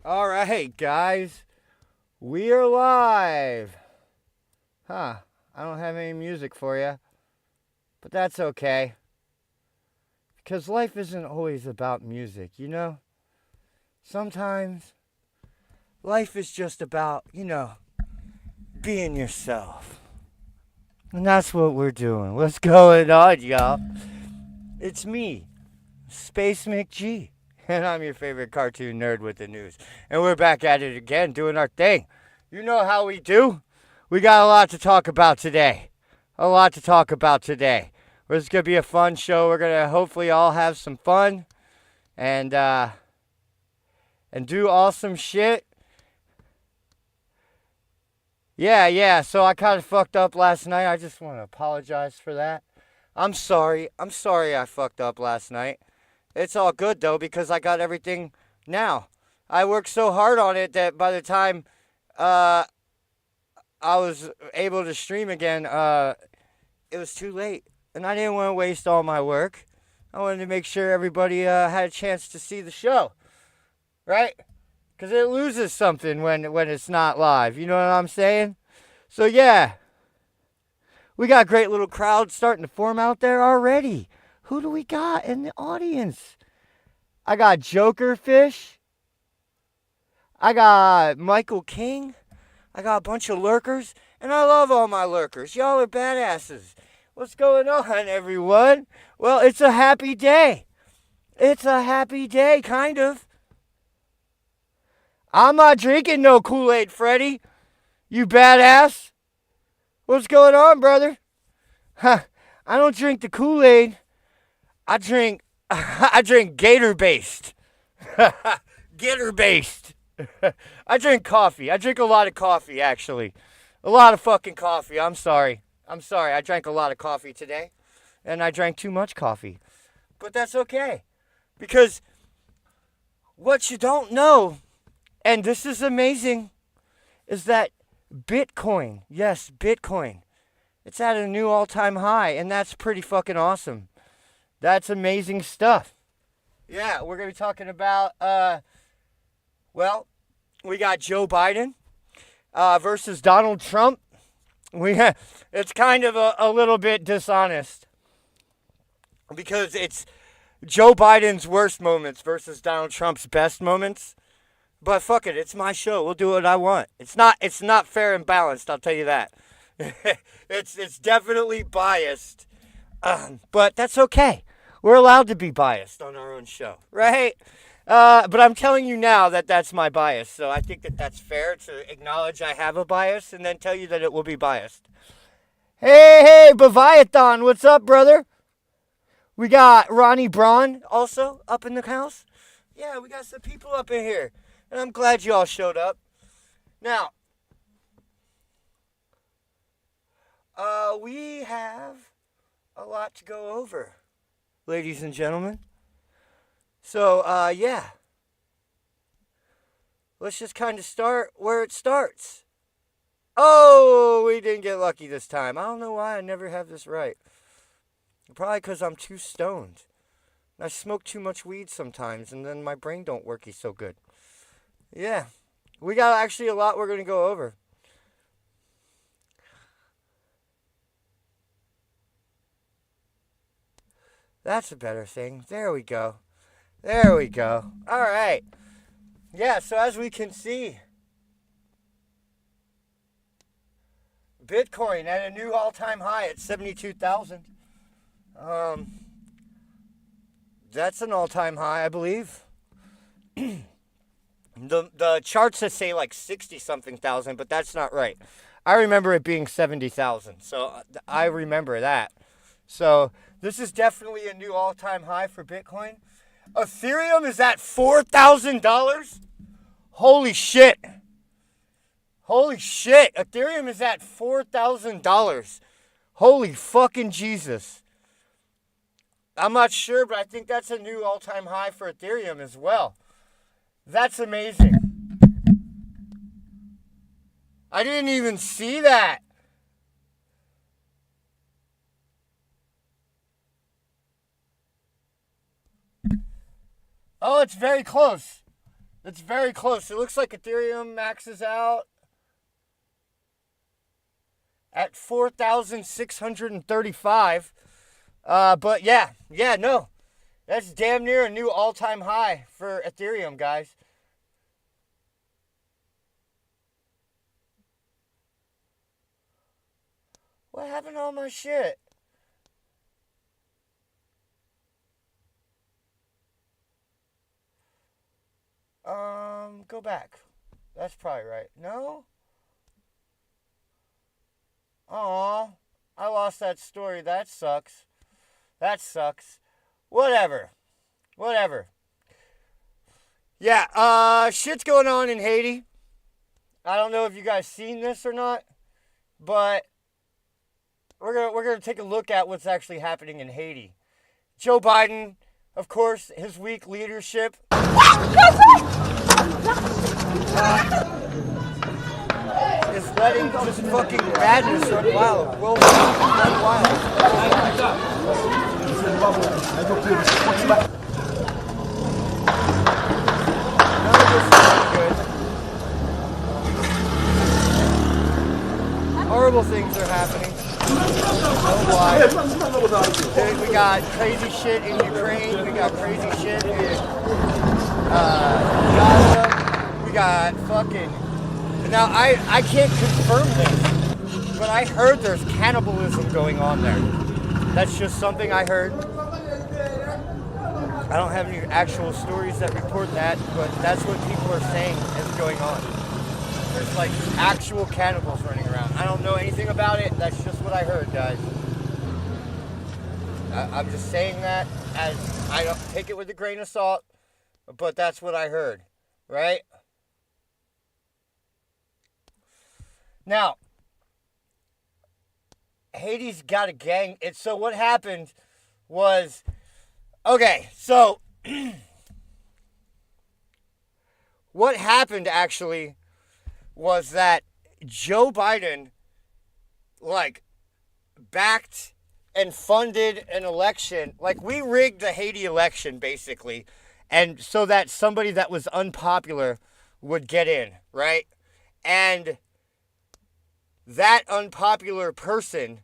All right, guys. We are live. I don't have any music for you, but that's okay. Because life isn't always about music, you know? Sometimes life is just about, being yourself. And that's what we're doing. What's going on, y'all? It's me, Space McG. And I'm your favorite cartoon nerd with the news. And we're back at it again, doing our thing. You know how we do. We got a lot to talk about today. It's going to be a fun show. We're going to hopefully all have some fun and do awesome shit. Yeah. So I kind of fucked up last night. I just want to apologize for that. I'm sorry I fucked up last night. It's all good, though, because I got everything now. I worked so hard on it that by the time I was able to stream again, it was too late. And I didn't want to waste all my work. I wanted to make sure everybody had a chance to see the show. Right? Because it loses something when it's not live. You know what I'm saying? So, yeah. We got a great little crowd starting to form out there already. Who do we got in the audience? I got Jokerfish. I got Michael King. I got a bunch of lurkers. And I love all my lurkers. Y'all are badasses. What's going on, everyone? Well, it's a happy day. Kind of. I'm not drinking no Kool-Aid, Freddy. You badass. What's going on, brother? I don't drink the Kool-Aid. I drink Gator-based. Gator-based. I drink coffee. I drink a lot of coffee, actually. A lot of fucking coffee. I'm sorry. I drank a lot of coffee today. And I drank too much coffee. But that's okay. Because what you don't know, and this is amazing, is that Bitcoin, yes, Bitcoin, it's at a new all-time high. And that's pretty fucking awesome. That's amazing stuff. Yeah, we're going to be talking about, we got Joe Biden versus Donald Trump. It's kind of a little bit dishonest because it's Joe Biden's worst moments versus Donald Trump's best moments. But fuck it, it's my show. We'll do what I want. It's not fair and balanced, I'll tell you that. It's definitely biased. But that's okay. We're allowed to be biased on our own show, right? But I'm telling you now that that's my bias. So I think that that's fair to acknowledge I have a bias and then tell you that it will be biased. Hey, Baviathan, what's up, brother? We got Ronnie Braun also up in the house. Yeah, we got some people up in here. And I'm glad you all showed up. Now, we have a lot to go over, ladies and gentlemen. So, yeah. Let's just kind of start where it starts. Oh, we didn't get lucky this time. I don't know why I never have this right. Probably because I'm too stoned. I smoke too much weed sometimes, and then my brain don't worky so good. Yeah. We got actually a lot we're going to go over. That's a better thing. There we go. All right. Yeah, so as we can see, Bitcoin at a new all-time high at 72,000. That's an all-time high, I believe. The charts that say like 60-something thousand, but that's not right. I remember it being 70,000, so I remember that. So this is definitely a new all-time high for Bitcoin. Ethereum is at $4,000. Holy shit. Ethereum is at $4,000. Holy fucking Jesus. I'm not sure, but I think that's a new all-time high for Ethereum as well. That's amazing. I didn't even see that. Oh, it's very close. It's very close. It looks like Ethereum maxes out at 4,635. But yeah, no. That's damn near a new all-time high for Ethereum, guys. What happened to all my shit? Go back. That's probably right. No? Aw, I lost that story. That sucks. That sucks. Whatever. Yeah, shit's going on in Haiti. I don't know if you guys seen this or not, but we're gonna take a look at what's actually happening in Haiti. Joe Biden, of course, his weak leadership. Is letting this fucking madness run wild. Will run wild. None of this is good. Horrible things are happening. Why? Dude, we got crazy shit in Ukraine. We got crazy shit in Gaza. We got fucking... Now, I can't confirm this, but I heard there's cannibalism going on there. That's just something I heard. I don't have any actual stories that report that, but that's what people are saying is going on. There's like actual cannibals running around. I don't know anything about it. That's just what I heard, guys. I'm just saying that as I don't take it with a grain of salt, but that's what I heard, right? Now, Haiti's got a gang. So what happened was, okay, so what happened actually was that Joe Biden, like, backed and funded an election. Like, we rigged the Haiti election, basically, and so that somebody that was unpopular would get in, right? And that unpopular person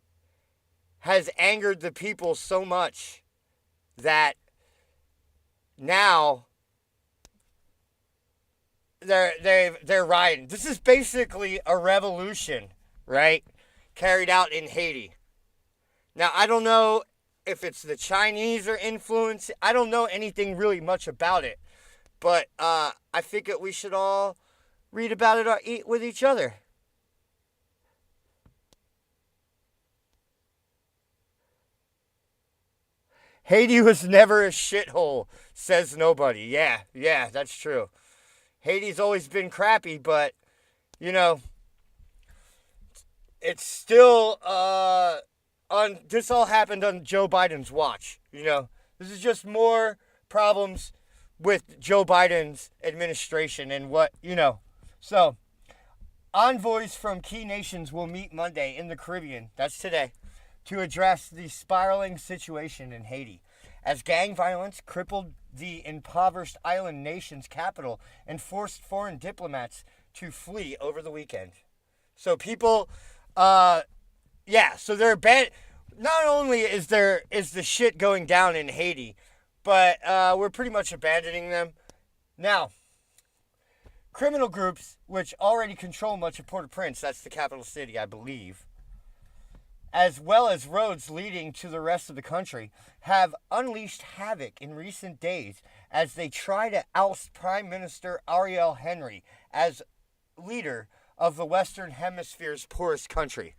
has angered the people so much that now they're rioting. This is basically a revolution, right? Carried out in Haiti. Now, I don't know if it's the Chinese or influence. I don't know anything really much about it. But I think that we should all read about it or eat with each other. Haiti was never a shithole, says nobody. Yeah, that's true. Haiti's always been crappy, but, you know, it's still, this all happened on Joe Biden's watch, you know. This is just more problems with Joe Biden's administration and what, you know. So, envoys from key nations will meet Monday in the Caribbean, that's today, to address the spiraling situation in Haiti, as gang violence crippled the impoverished island nation's capital and forced foreign diplomats to flee over the weekend. So people, so they're bad. Not only is the shit going down in Haiti, but we're pretty much abandoning them. Now, criminal groups, which already control much of Port-au-Prince, that's the capital city, I believe, as well as roads leading to the rest of the country, have unleashed havoc in recent days as they try to oust Prime Minister Ariel Henry as leader of the Western Hemisphere's poorest country.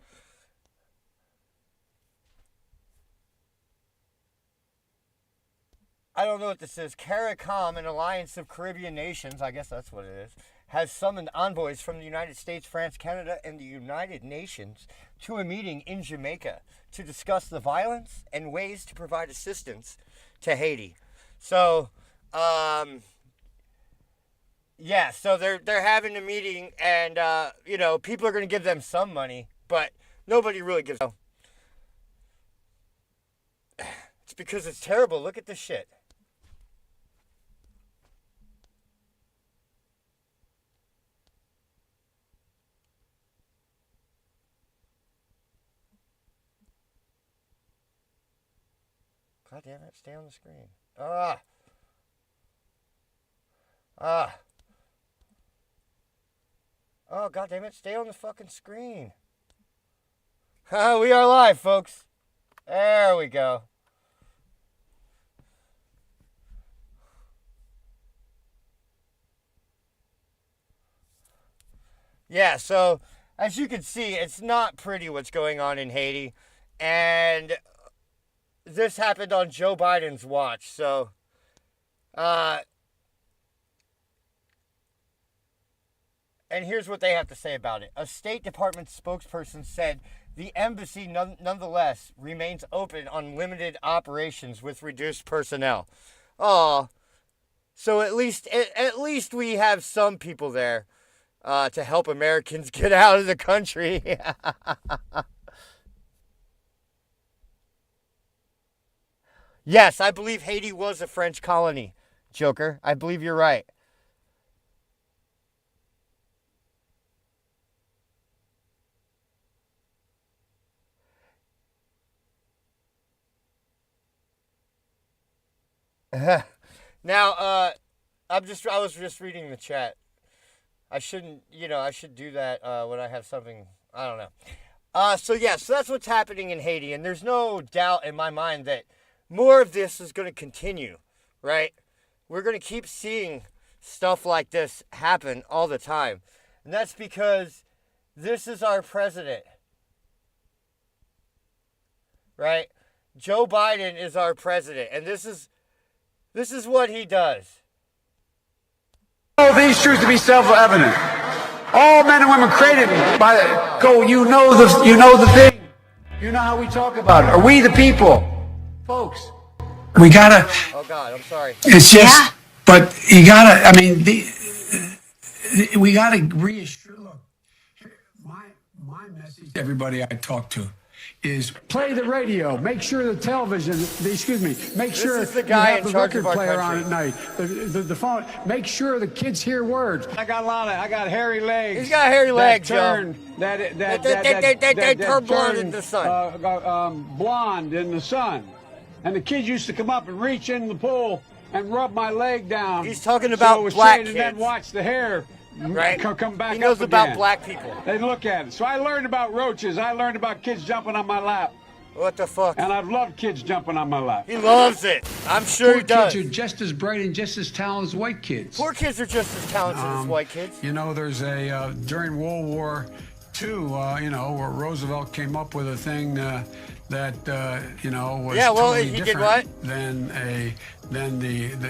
I don't know what this is. CARICOM, an alliance of Caribbean nations, I guess that's what it is, has summoned envoys from the United States, France, Canada, and the United Nations to a meeting in Jamaica to discuss the violence and ways to provide assistance to Haiti. So, so they're having a meeting, and people are going to give them some money, but nobody really gives. It's because it's terrible. Look at this shit. God damn it, stay on the screen. Ah. Ah. Oh, God damn it, stay on the fucking screen. We are live, folks. There we go. Yeah, so as you can see, it's not pretty what's going on in Haiti. And this happened on Joe Biden's watch. So, and here's what they have to say about it. A State Department spokesperson said the embassy nonetheless remains open on limited operations with reduced personnel. Oh, so at least we have some people there to help Americans get out of the country. Yes, I believe Haiti was a French colony, Joker. I believe you're right. Now, I was just reading the chat. I shouldn't, I should do that when I have something, I don't know. So that's what's happening in Haiti, and there's no doubt in my mind that more of this is going to continue, right? We're going to keep seeing stuff like this happen all the time, and that's because this is our president, right? Joe Biden is our president, and this is what he does. All these truths to be self-evident. All men and women created by you know the thing. You know how we talk about it. Are we the people? Folks. We gotta. Oh God, I'm sorry. It's just, but you gotta, I mean, we gotta reassure. Look, my message to everybody I talk to is play the radio. Make sure the television, make sure this is the guy you have in the charge record of our player country. on at night. The phone. Make sure the kids hear words. I got hairy legs. He's got hairy legs, Joe. That turn blonde in the sun. Blonde in the sun. And the kids used to come up and reach in the pool and rub my leg down. He's talking about black kids. And then watch the hair. Right. Come back. He knows up about again. black people. They look at it. So I learned about roaches. I learned about kids jumping on my lap. What the fuck? And I've loved kids jumping on my lap. He loves it. I'm sure he does. Poor kids are just as bright and just as talented as white kids. Poor kids are just as talented as white kids. You know, there's a during World War II, where Roosevelt came up with a thing that was totally he different did what? than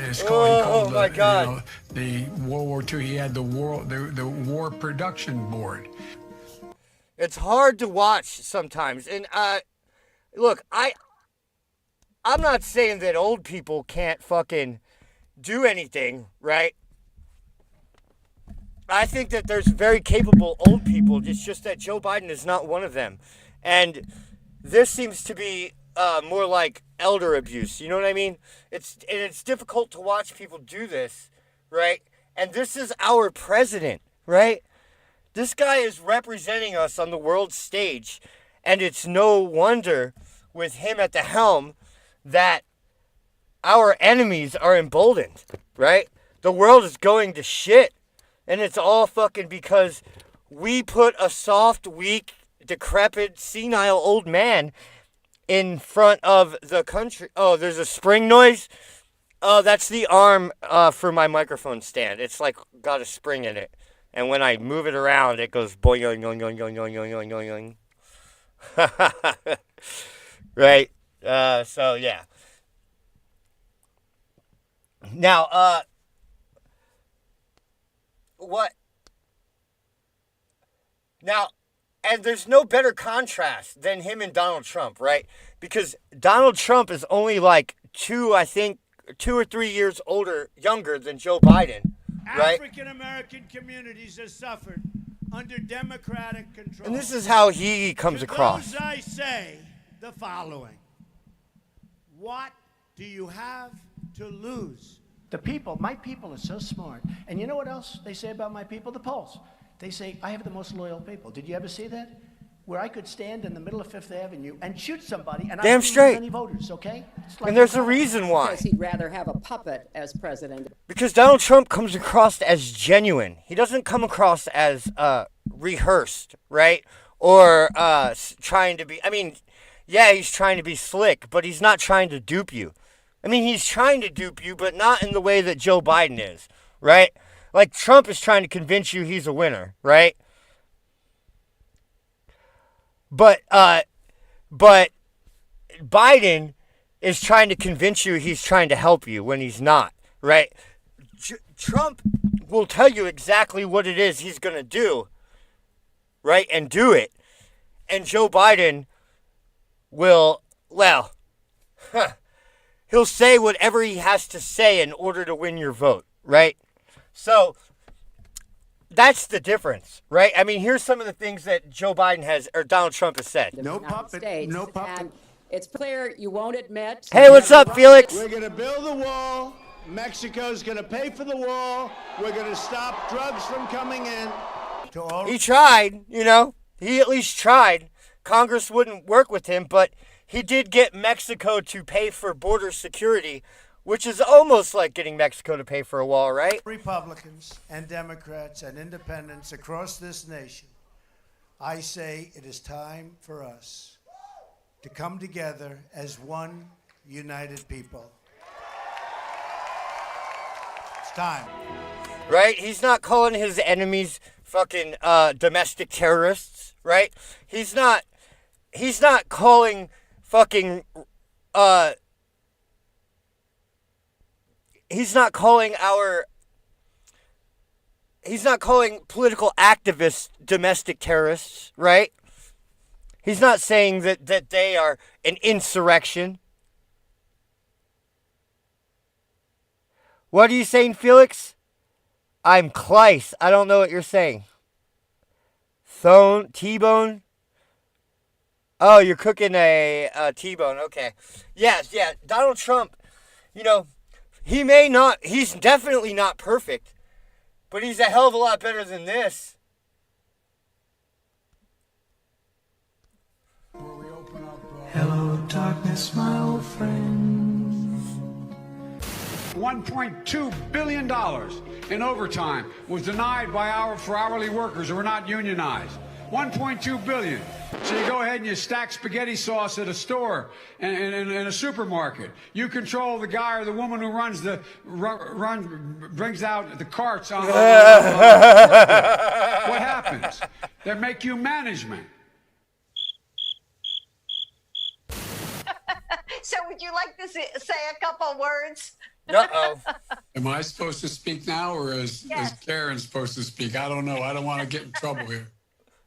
it's called. My God. The World War II. He had the War Production Board. It's hard to watch sometimes, and look, I'm not saying that old people can't fucking do anything, right? I think that there's very capable old people. It's just that Joe Biden is not one of them, and this seems to be more like elder abuse. You know what I mean? It's difficult to watch people do this, right? And this is our president, right? This guy is representing us on the world stage, and it's no wonder with him at the helm that our enemies are emboldened, right? The world is going to shit, and it's all fucking because we put a soft, weak, decrepit, senile old man in front of the country. Oh, there's a spring noise? Oh, that's the arm for my microphone stand. It's like got a spring in it. And when I move it around, it goes boing, boing, boing, boing, boing, boing, boing, boing, boing. Right? So, yeah. Now, what? Now, and there's no better contrast than him and Donald Trump, right? Because Donald Trump is only like 2 or 3 years younger than Joe Biden. Right? African American communities have suffered under Democratic control. And this is how he comes across. To those I say the following. What do you have to lose? My people are so smart. And you know what else they say about my people? The polls. They say, I have the most loyal people. Did you ever see that? where I could stand in the middle of Fifth Avenue and shoot somebody and I Damn wouldn't straight. lose any voters, okay? It's like And there's a reason why. Because he'd rather have a puppet as president. Because Donald Trump comes across as genuine. He doesn't come across as rehearsed, right? Or trying to be, I mean, yeah, he's trying to be slick, but he's not trying to dupe you. I mean, he's trying to dupe you, but not in the way that Joe Biden is, right? Like, Trump is trying to convince you he's a winner, right? But Biden is trying to convince you he's trying to help you when he's not, right? Trump will tell you exactly what it is he's going to do, right? And do it. And Joe Biden will, well, he'll say whatever he has to say in order to win your vote, right? So that's the difference, right? I mean, here's some of the things that Joe Biden has, or Donald Trump has said. No puppet. No puppet. And it's clear you won't admit. Hey, what's up, Felix? We're going to build the wall. Mexico's going to pay for the wall. We're going to stop drugs from coming in. To all He tried, you know. He at least tried. Congress wouldn't work with him, but he did get Mexico to pay for border security, which is almost like getting Mexico to pay for a wall, right? Republicans and Democrats and independents across this nation, I say it is time for us to come together as one united people. It's time. Right? He's not calling his enemies fucking domestic terrorists, right? He's not calling fucking he's not calling political activists domestic terrorists, right? He's not saying that they are an insurrection. What are you saying, Felix? I'm Kleiss. I don't know what you're saying. T-bone? Oh, you're cooking a T-bone. Okay. Yes, yeah. Donald Trump, you know, he's definitely not perfect, but he's a hell of a lot better than this. Hello, darkness, my old friend. $1.2 billion in overtime was denied for hourly workers who are not unionized. $1.2 billion. So you go ahead and you stack spaghetti sauce at a store and in a supermarket. You control the guy or the woman who brings out the carts on. What happens? They make you management. So would you like to say a couple words? Uh-oh. Am I supposed to speak now, or is Karen supposed to speak? I don't know. I don't want to get in trouble here.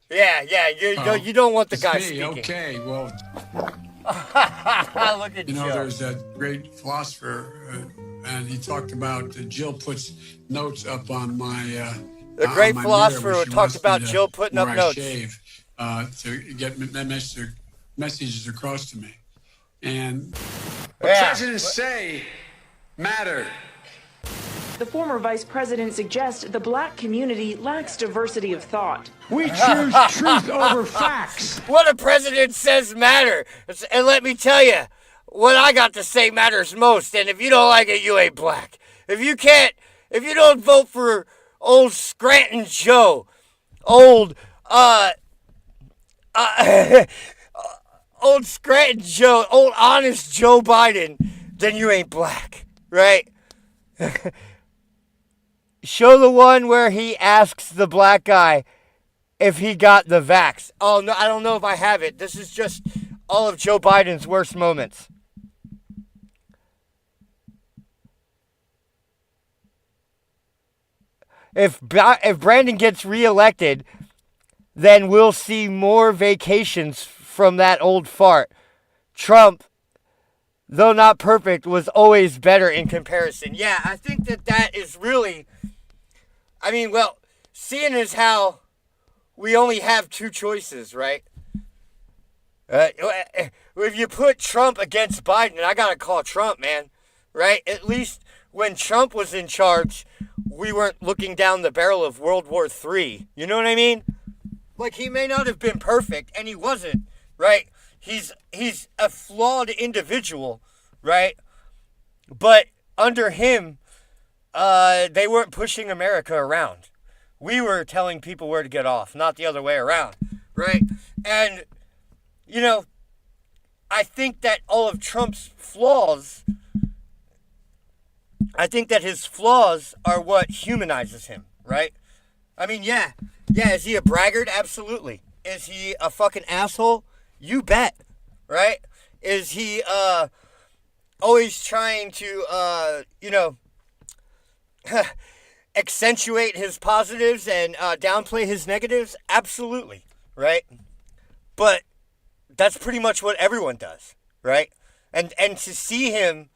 Yeah, you don't want the It's guy me. speaking. Okay, well, Look at Joe. there's that great philosopher, and he talked about Jill puts notes up on my. The on great my philosopher mirror who when she talked wants about me to- Jill putting up where I notes. shave, to get messages across to me, and what presidents say matter. The former vice president suggests the black community lacks diversity of thought. We choose truth over facts. What a president says matter. And let me tell you, what I got to say matters most. And if you don't like it, you ain't black. If you don't vote for old Scranton Joe, old Scranton Joe, old honest Joe Biden, then you ain't black, right? Show the one where he asks the black guy if he got the vax. Oh, no, I don't know if I have it. This is just all of Joe Biden's worst moments. If Brandon gets reelected, then we'll see more vacations from that old fart. Trump, though not perfect, was always better in comparison. Yeah, I think that is really... I mean, well, seeing as how we only have two choices, right? If you put Trump against Biden, I gotta call Trump, man. Right? At least when Trump was in charge, we weren't looking down the barrel of World War III. You know what I mean? Like, he may not have been perfect, and he wasn't, right? He's a flawed individual, right? But under him, they weren't pushing America around. We were telling people where to get off, not the other way around, right? And, you know, I think that all of Trump's flaws, I think that his flaws are what humanizes him, right? I mean, yeah, is he a braggart? Absolutely. Is he a fucking asshole? You bet, right? Is he always trying to, accentuate his positives and downplay his negatives? Absolutely, right? But that's pretty much what everyone does, right? And to see him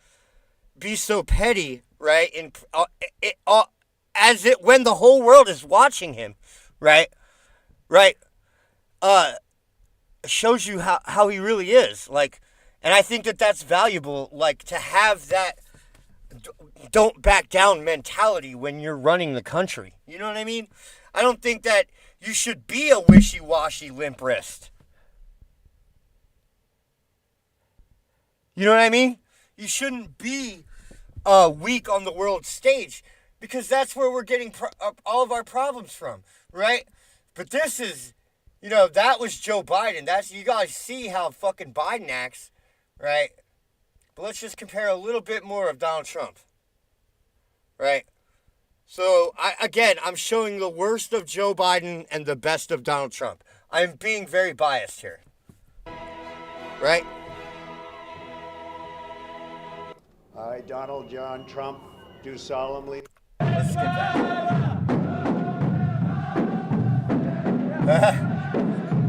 be so petty, right? When the whole world is watching him, right? Shows you how he really is, like, and I think that that's valuable, like, to have that don't back down mentality when you're running the country. You know what I mean? I don't think that you should be a wishy-washy limp wrist. You know what I mean? You shouldn't be weak on the world stage, because that's where we're getting all of our problems from, right? But this is, that was Joe Biden. You guys see how fucking Biden acts, right? But let's just compare a little bit more of Donald Trump, right? So, I'm showing the worst of Joe Biden and the best of Donald Trump. I'm being very biased here, right? I, Donald John Trump, do solemnly. Let's skip that.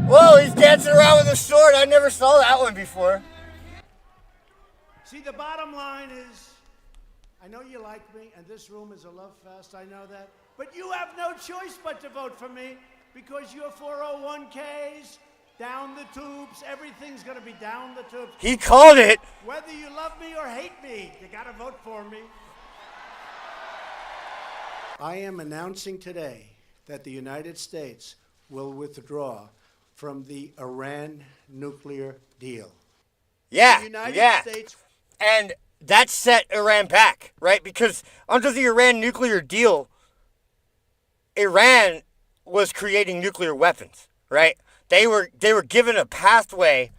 Whoa, he's dancing around with a sword. I never saw that one before. See, the bottom line is, I know you like me, and this room is a love fest, I know that. But you have no choice but to vote for me, because your 401ks, down the tubes, everything's going to be down the tubes. He called it. Whether you love me or hate me, you got to vote for me. I am announcing today that the United States will withdraw from the Iran nuclear deal. Yeah, The United States. And that set Iran back, right? Because under the Iran nuclear deal, Iran was creating nuclear weapons, right? They were given a pathway,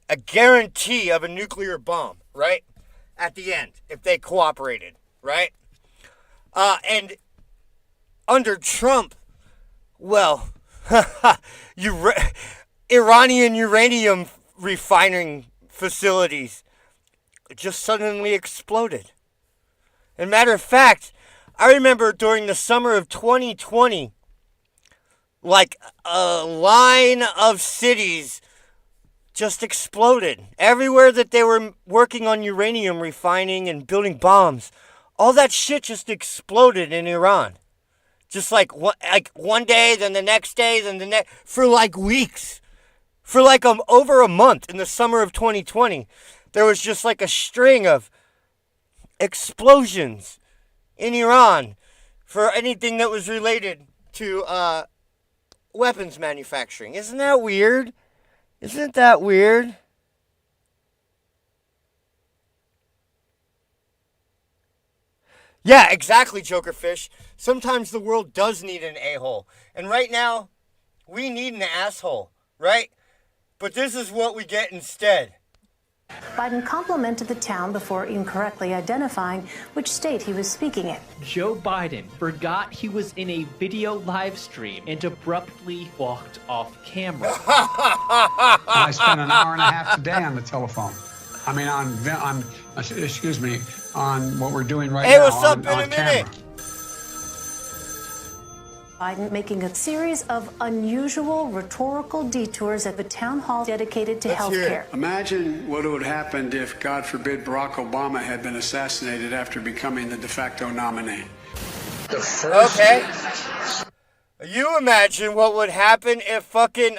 a guarantee of a nuclear bomb, right? At the end, if they cooperated, right? And under Trump, well, Iranian uranium refining facilities just suddenly exploded. And matter of fact, I remember during the summer of 2020, like a line of cities just exploded. Everywhere that they were working on uranium refining and building bombs, all that shit just exploded in Iran. Just like one day, then the next day, then the next, for like weeks. For like over a month in the summer of 2020, there was just like a string of explosions in Iran for anything that was related to weapons manufacturing. Isn't that weird? Isn't that weird? Yeah, exactly, Jokerfish. Sometimes the world does need an a-hole. And right now, we need an asshole, right? But this is what we get instead. Biden complimented the town before incorrectly identifying which state he was speaking in. Joe Biden forgot he was in a video live stream and abruptly walked off camera. I spent an hour and a half today on the telephone. I mean, on what we're doing right now. Hey, what's up in a minute? Camera. Biden making a series of unusual rhetorical detours at the town hall dedicated to health care. Imagine what would have happened if, God forbid, Barack Obama had been assassinated after becoming the de facto nominee. Okay. You imagine what would happen if fucking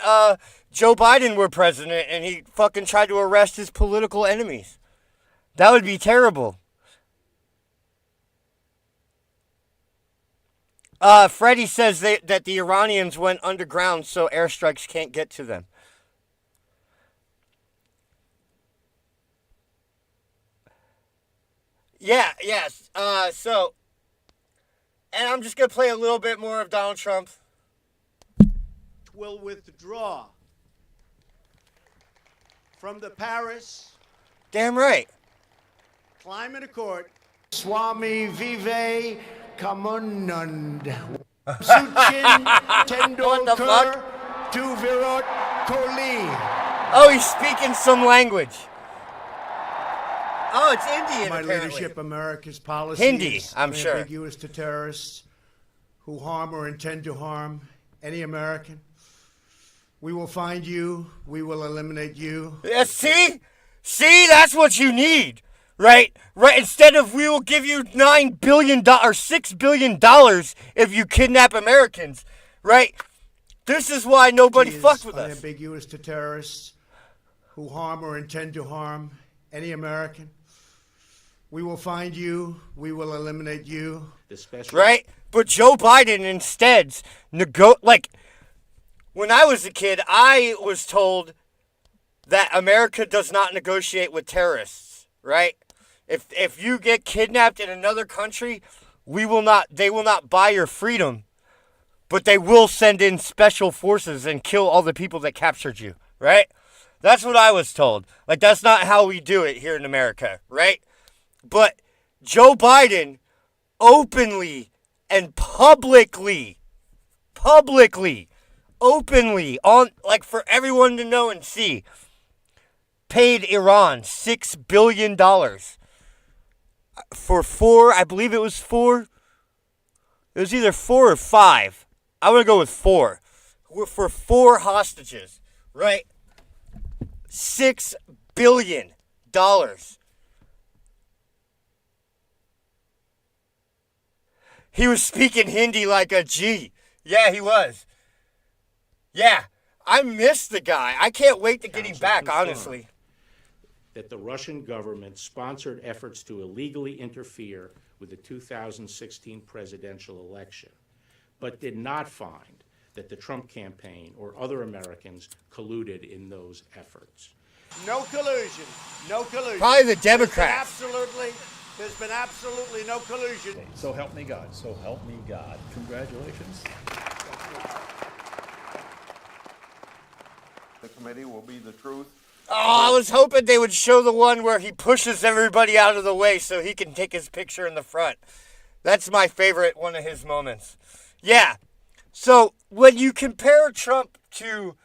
Joe Biden were president and he fucking tried to arrest his political enemies. That would be terrible. Freddie says that the Iranians went underground so airstrikes can't get to them. Yeah, yes. And I'm just going to play a little bit more of Donald Trump. Will withdraw from the Paris Damn right. Climate Accord. Swami Vive Kamunand. Suchin Tendulkar to Virat Kohli. Oh, he's speaking some language. Oh, it's Indian, My apparently. leadership, America's policy Hindi, is I'm sure. unambiguous to terrorists who harm or intend to harm any American. We will find you. We will eliminate you. Yeah, see? See, that's what you need, right? Right. Instead of we will give you $9 billion or $6 billion if you kidnap Americans, right? This is why nobody fucked with us. Unambiguous to terrorists who harm or intend to harm any American. We will find you. We will eliminate you. Right? But Joe Biden instead when I was a kid, I was told that America does not negotiate with terrorists, right? If you get kidnapped in another country, they will not buy your freedom, but they will send in special forces and kill all the people that captured you, right? That's what I was told. Like, that's not how we do it here in America, right? But Joe Biden openly and publicly, openly, on, like, for everyone to know and see, paid Iran $6 billion for I believe it was 4. It was either 4 or 5. I'm going to go with 4. For 4 hostages, right? $6 billion. He was speaking Hindi like a G. Yeah, he was. Yeah, I miss the guy. I can't wait to get him back, honestly. That the Russian government sponsored efforts to illegally interfere with the 2016 presidential election, but did not find that the Trump campaign or other Americans colluded in those efforts. No collusion. No collusion. Probably the Democrats. There's been absolutely no collusion. So help me God. So help me God. Congratulations. The committee will be the truth. Oh, I was hoping they would show the one where he pushes everybody out of the way so he can take his picture in the front. That's my favorite one of his moments. Yeah. So when you compare Trump to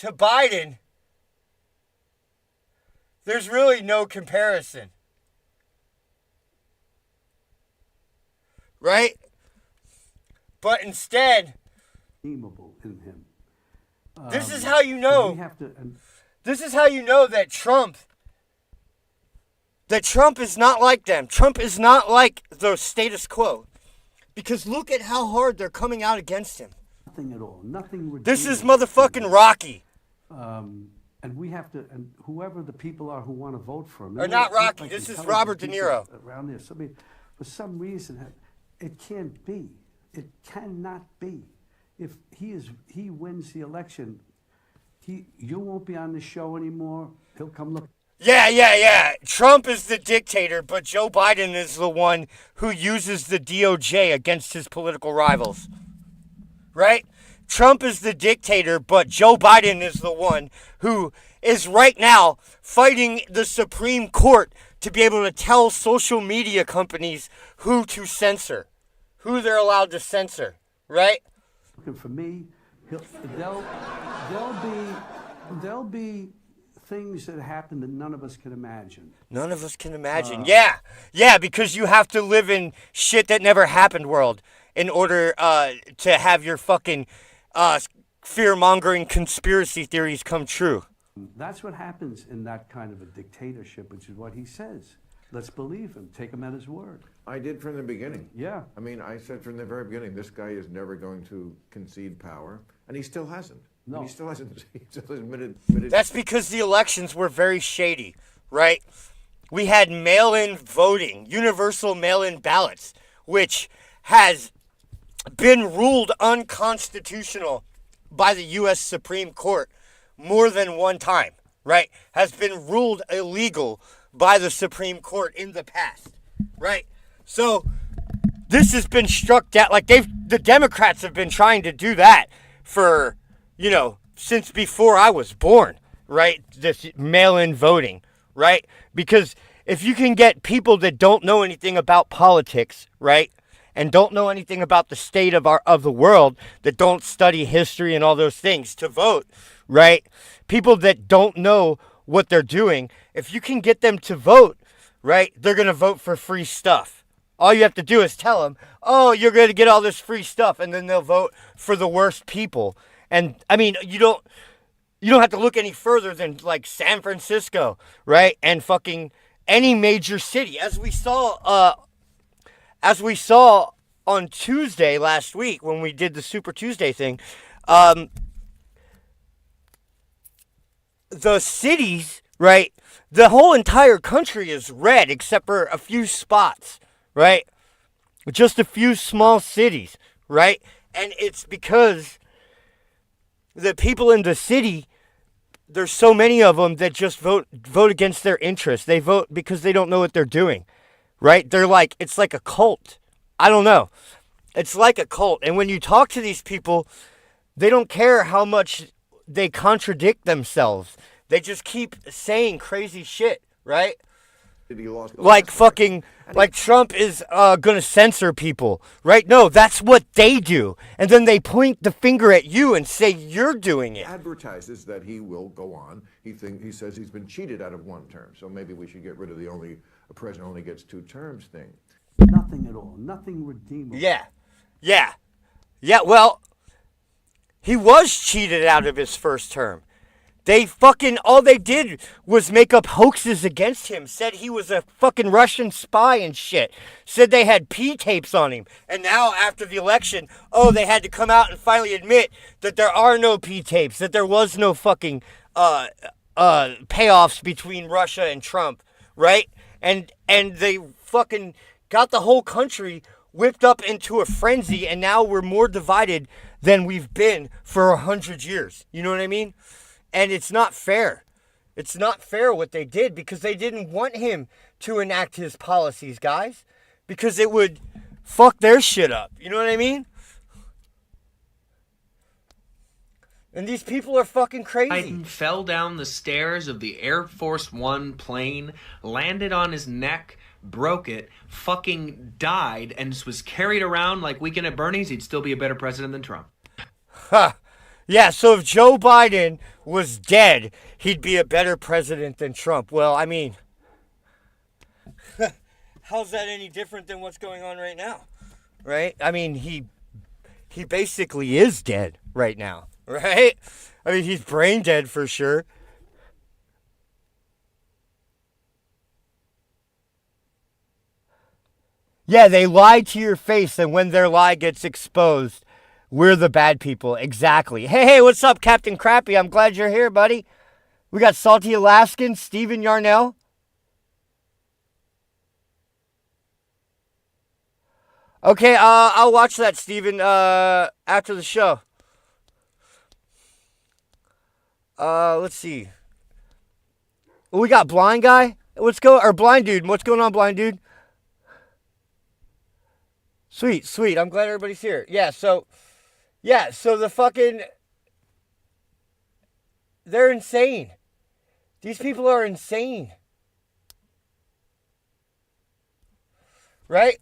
Biden, there's really no comparison. Right? But instead, in him. This is how you know. This is how you know that Trump is not like them. Trump is not like the status quo. Because look at how hard they're coming out against him. Nothing at all. Nothing. This is motherfucking Rocky. And we have to, and whoever the people are who want to vote for him. Or not Rocky. This is Robert De Niro. Around this. I mean, for some reason, it can't be. It cannot be. If he wins the election, you won't be on the show anymore. He'll come look. Yeah. Trump is the dictator, but Joe Biden is the one who uses the DOJ against his political rivals. Right? Trump is the dictator, but Joe Biden is the one who is right now fighting the Supreme Court to be able to tell social media companies who to censor, who they're allowed to censor. Right? For me, there'll be things that happen that none of us can imagine. None of us can imagine. Yeah, because you have to live in shit that never happened world in order to have your fucking fear-mongering conspiracy theories come true. That's what happens in that kind of a dictatorship, which is what he says. Let's believe him. Take him at his word. I did from the beginning. Yeah. I mean, I said from the very beginning, this guy is never going to concede power, and he still hasn't. No. He still hasn't admitted. That's because the elections were very shady, right? We had mail-in voting, universal mail-in ballots, which has been ruled unconstitutional by the U.S. Supreme Court more than one time, right? Has been ruled illegal by the Supreme Court in the past, right? So this has been struck down. Like the Democrats have been trying to do that for, since before I was born, right? This mail-in voting, right? Because if you can get people that don't know anything about politics, right, and don't know anything about the state of the world, that don't study history and all those things to vote, right? People that don't know what they're doing, if you can get them to vote, right, they're going to vote for free stuff. All you have to do is tell them, oh, you're going to get all this free stuff, and then they'll vote for the worst people. And, I mean, you don't have to look any further than, like, San Francisco, right, and fucking any major city. As we saw on Tuesday last week when we did the Super Tuesday thing, the cities, right, the whole entire country is red except for a few spots, right? Just a few small cities, right? And it's because the people in the city, there's so many of them that just vote against their interests. They vote because they don't know what they're doing, right? They're like, it's like a cult. I don't know. It's like a cult. And when you talk to these people, they don't care how much they contradict themselves. They just keep saying crazy shit, right? Like fucking, like Trump is gonna censor people, right? No, that's what they do. And then they point the finger at you and say you're doing it. He advertises that he will go on. He says he's been cheated out of one term. So maybe we should get rid of the a president only gets 2 terms thing. Nothing at all. Nothing redeemable. Yeah, well, he was cheated out of his first term. All they did was make up hoaxes against him. Said he was a fucking Russian spy and shit. Said they had P tapes on him. And now after the election, they had to come out and finally admit that there are no P tapes. That there was no fucking payoffs between Russia and Trump, right? And they fucking got the whole country whipped up into a frenzy, and now we're more divided than we've been for 100 years. You know what I mean? And it's not fair. It's not fair what they did, because they didn't want him to enact his policies, guys. Because it would fuck their shit up. You know what I mean? And these people are fucking crazy. Biden fell down the stairs of the Air Force One plane, landed on his neck, broke it, fucking died, and was carried around like Weekend at Bernie's. He'd still be a better president than Trump. Huh. Yeah, so if Joe Biden was dead, he'd be a better president than Trump. Well, I mean, how's that any different than what's going on right now? Right? I mean, he basically is dead right now, right? I mean, he's brain dead for sure. Yeah, they lie to your face, and when their lie gets exposed, we're the bad people. Exactly. Hey, what's up, Captain Crappy? I'm glad you're here, buddy. We got Salty Alaskan, Steven Yarnell. Okay, I'll watch that, Steven, after the show. Let's see. We got Blind Guy. Blind Dude. What's going on, Blind Dude? Sweet. I'm glad everybody's here. So the fucking, they're insane. These people are insane. Right?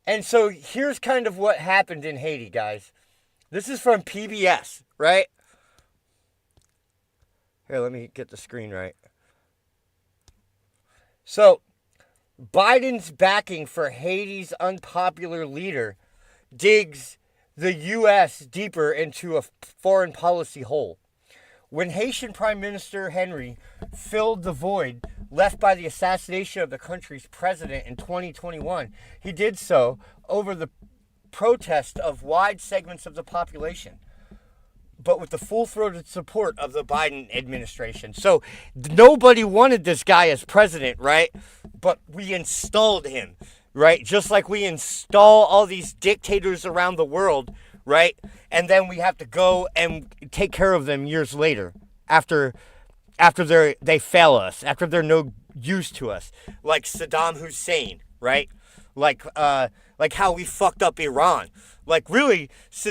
And so here's kind of what happened in Haiti, guys. This is from PBS, right? Here, let me get the screen right. So, Biden's backing for Haiti's unpopular leader digs the U.S. deeper into a foreign policy hole. When Haitian Prime Minister Henry filled the void left by the assassination of the country's president in 2021, he did so over the protest of wide segments of the population, but with the full-throated support of the Biden administration. So nobody wanted this guy as president, right? But we installed him right? Just like we install all these dictators around the world, right? And then we have to go and take care of them years later after they fail us, after they're no use to us, like Saddam Hussein, right? Like how we fucked up Iran. Like, really,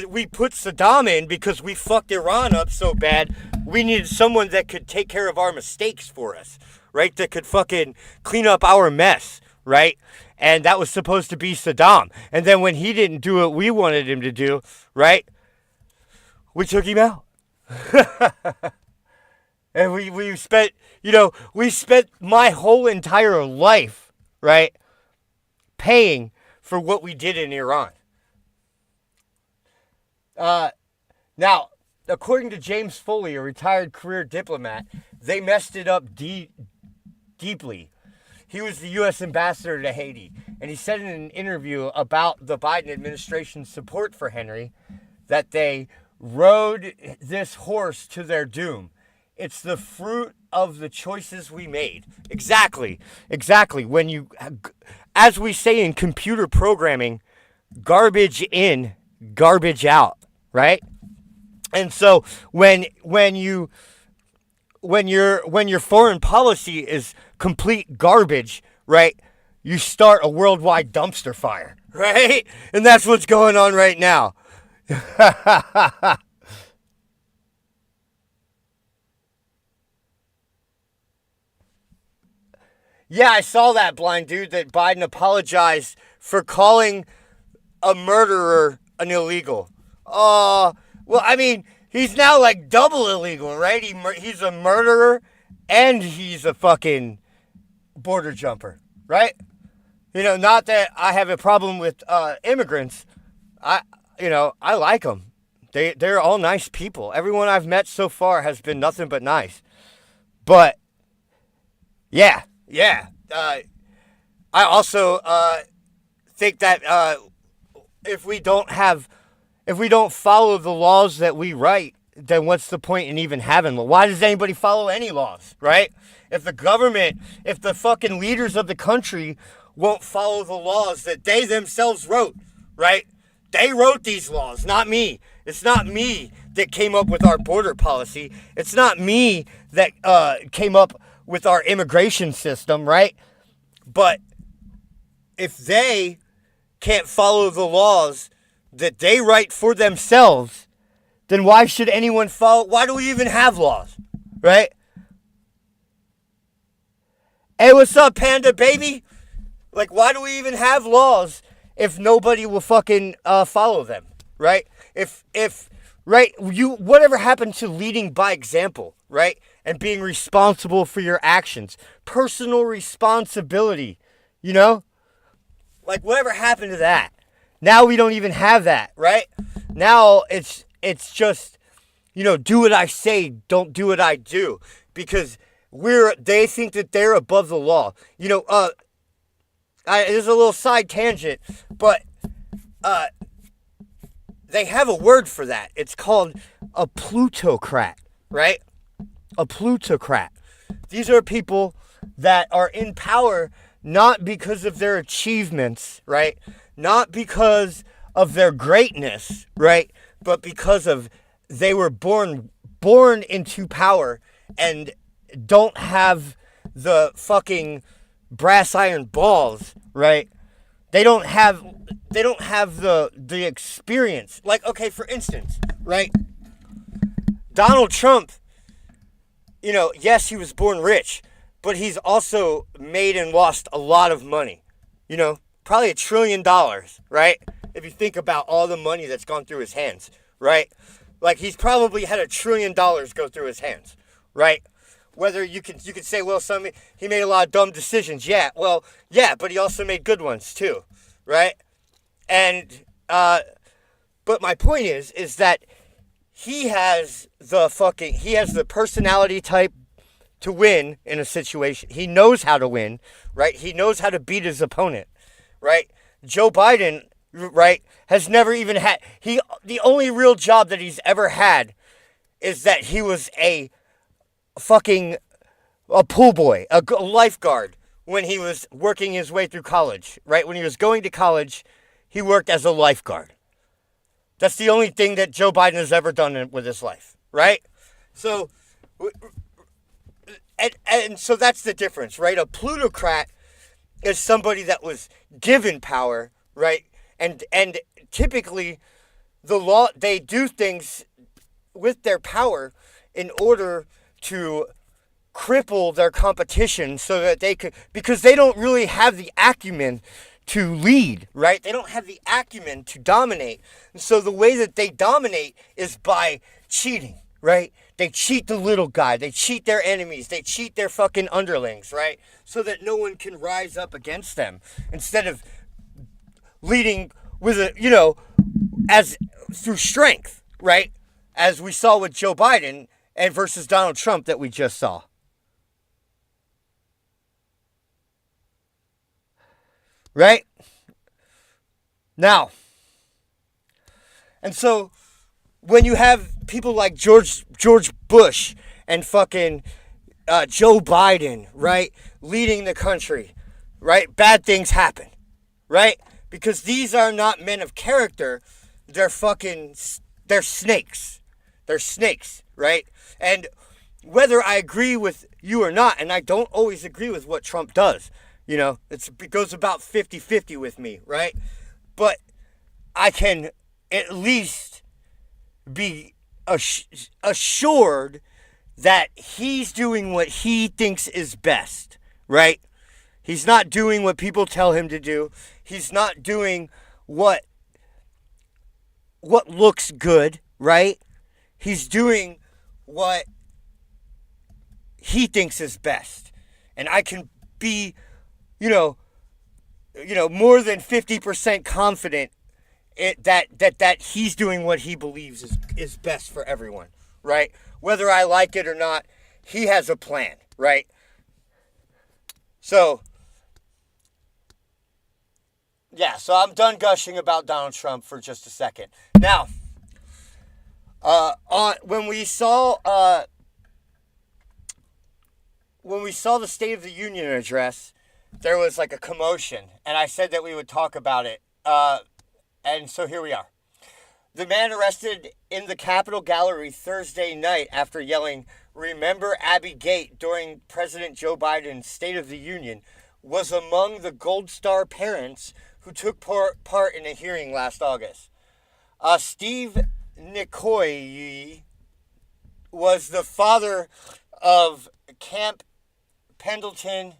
we put Saddam in because we fucked Iran up so bad, we needed someone that could take care of our mistakes for us, right? That could fucking clean up our mess, right? And that was supposed to be Saddam. And then when he didn't do what we wanted him to do, right? We took him out. And we spent, we spent my whole entire life, right, paying for what we did in Iran. Now, according to James Foley, a retired career diplomat, they messed it up deeply. He was the U.S. ambassador to Haiti, and he said in an interview about the Biden administration's support for Henry that they rode this horse to their doom. It's the fruit of the choices we made. Exactly. When you, as we say in computer programming, garbage in, garbage out, right? And so when your foreign policy is complete garbage, right? You start a worldwide dumpster fire, right? And that's what's going on right now. Yeah, I saw that, blind dude, that Biden apologized for calling a murderer an illegal. Well, I mean, he's now like double illegal, right? He's a murderer and he's a fucking border jumper, right? Not that I have a problem with immigrants. I like them. They're all nice people. Everyone I've met so far has been nothing but nice. But, yeah. I also think that if we don't follow the laws that we write, then what's the point in even having law? Why does anybody follow any laws, right? If the fucking leaders of the country won't follow the laws that they themselves wrote, right? They wrote these laws, not me. It's not me that came up with our border policy. It's not me that came up with our immigration system, right? But if they can't follow the laws that they write for themselves, then why should anyone follow? Why do we even have laws, right? Hey, what's up, Panda Baby? Like, why do we even have laws if nobody will fucking follow them, right? Whatever happened to leading by example, right? And being responsible for your actions. Personal responsibility, Like, whatever happened to that? Now we don't even have that, right? Now it's just, do what I say, don't do what I do. Because they think that they're above the law. There's a little side tangent, but they have a word for that. It's called a plutocrat, right? A plutocrat. These are people that are in power not because of their achievements, right? Not because of their greatness, right? But because of they were born into power and don't have the fucking brass iron balls, right? They don't have the experience. Like, okay, for instance, right? Donald Trump, yes, he was born rich, but he's also made and lost a lot of money. Probably $1 trillion, right? If you think about all the money that's gone through his hands, right? Like, he's probably had $1 trillion go through his hands, right? Whether you could say, well, he made a lot of dumb decisions. Yeah, well, yeah, but he also made good ones too, right? And but my point is that he has the personality type to win in a situation. He knows how to win, right? He knows how to beat his opponent, right? Joe Biden, right, has never even had the only real job that he's ever had is that he was a pool boy, a lifeguard, when he was working his way through college, right? When he was going to college, he worked as a lifeguard. That's the only thing that Joe Biden has ever done with his life, right? So, and so that's the difference, right? A plutocrat is somebody that was given power, right? And typically, the law, they do things with their power in order to cripple their competition so that they could, because they don't really have the acumen to lead, right? They don't have the acumen to dominate. And so the way that they dominate is by cheating, right? They cheat the little guy. They cheat their enemies. They cheat their fucking underlings, right? So that no one can rise up against them. Instead of leading with a, as through strength, right? As we saw with Joe Biden and versus Donald Trump that we just saw. Right? Now, and so when you have people like George Bush and fucking Joe Biden, right, leading the country, right, bad things happen, right? Because these are not men of character. They're snakes. They're snakes, right? And whether I agree with you or not, and I don't always agree with what Trump does, it goes about 50-50 with me, right? But I can at least be assured that he's doing what he thinks is best, right? He's not doing what people tell him to do. He's not doing what looks good, right? He's doing what he thinks is best. And I can be, more than 50% confident that he's doing what he believes is best for everyone, right? Whether I like it or not, he has a plan, right? So, yeah, so I'm done gushing about Donald Trump for just a second. Now, when we saw the State of the Union address, there was like a commotion, and I said that we would talk about it, and so here we are. The man arrested in the Capitol Gallery Thursday night after yelling, "Remember Abby Gate" during President Joe Biden's State of the Union was among the Gold Star parents who took part in a hearing last August. Steve Nicoye was the father of Camp Pendleton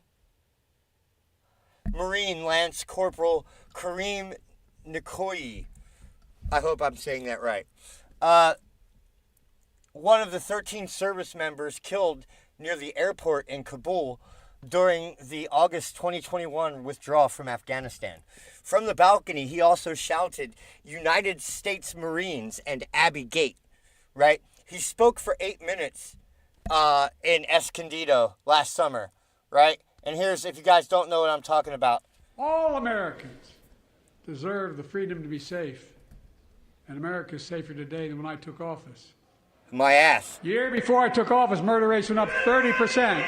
Marine Lance Corporal Kareem Nicoye. I hope I'm saying that right. One of the 13 service members killed near the airport in Kabul during the August 2021 withdrawal from Afghanistan. From the balcony, he also shouted, "United States Marines" and "Abby Gate," right? He spoke for 8 minutes in Escondido last summer, right? And here's, if you guys don't know what I'm talking about. All Americans deserve the freedom to be safe. And America is safer today than when I took office. My ass. Year before I took office, murder rates went up 30%.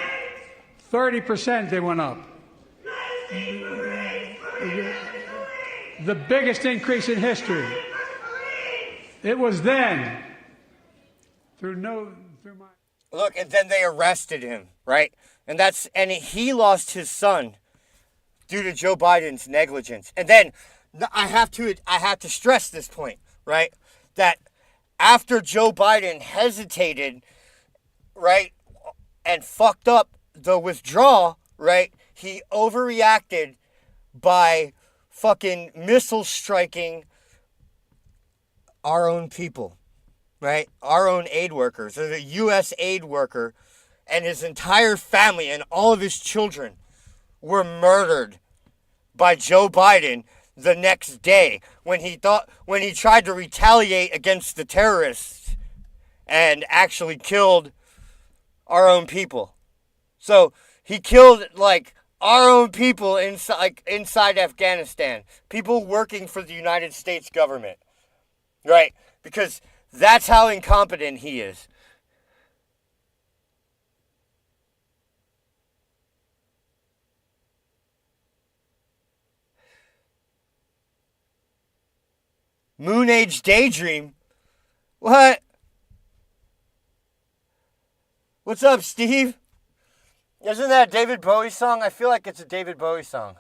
30% they went up. The biggest increase in history. It was then. Look, and then they arrested him, right? And he lost his son due to Joe Biden's negligence. And then I have to stress this point, right? That after Joe Biden hesitated, right, and fucked up the withdrawal, right, he overreacted by fucking missile striking our own people, right? Our own aid workers. There's a U.S. aid worker and his entire family and all of his children were murdered by Joe Biden the next day when he tried to retaliate against the terrorists and actually killed our own people. So he killed our own people inside Afghanistan, people working for the United States government, right? Because that's how incompetent he is. Moon Age Daydream? What? What's up, Steve? Isn't that a David Bowie song? I feel like it's a David Bowie song.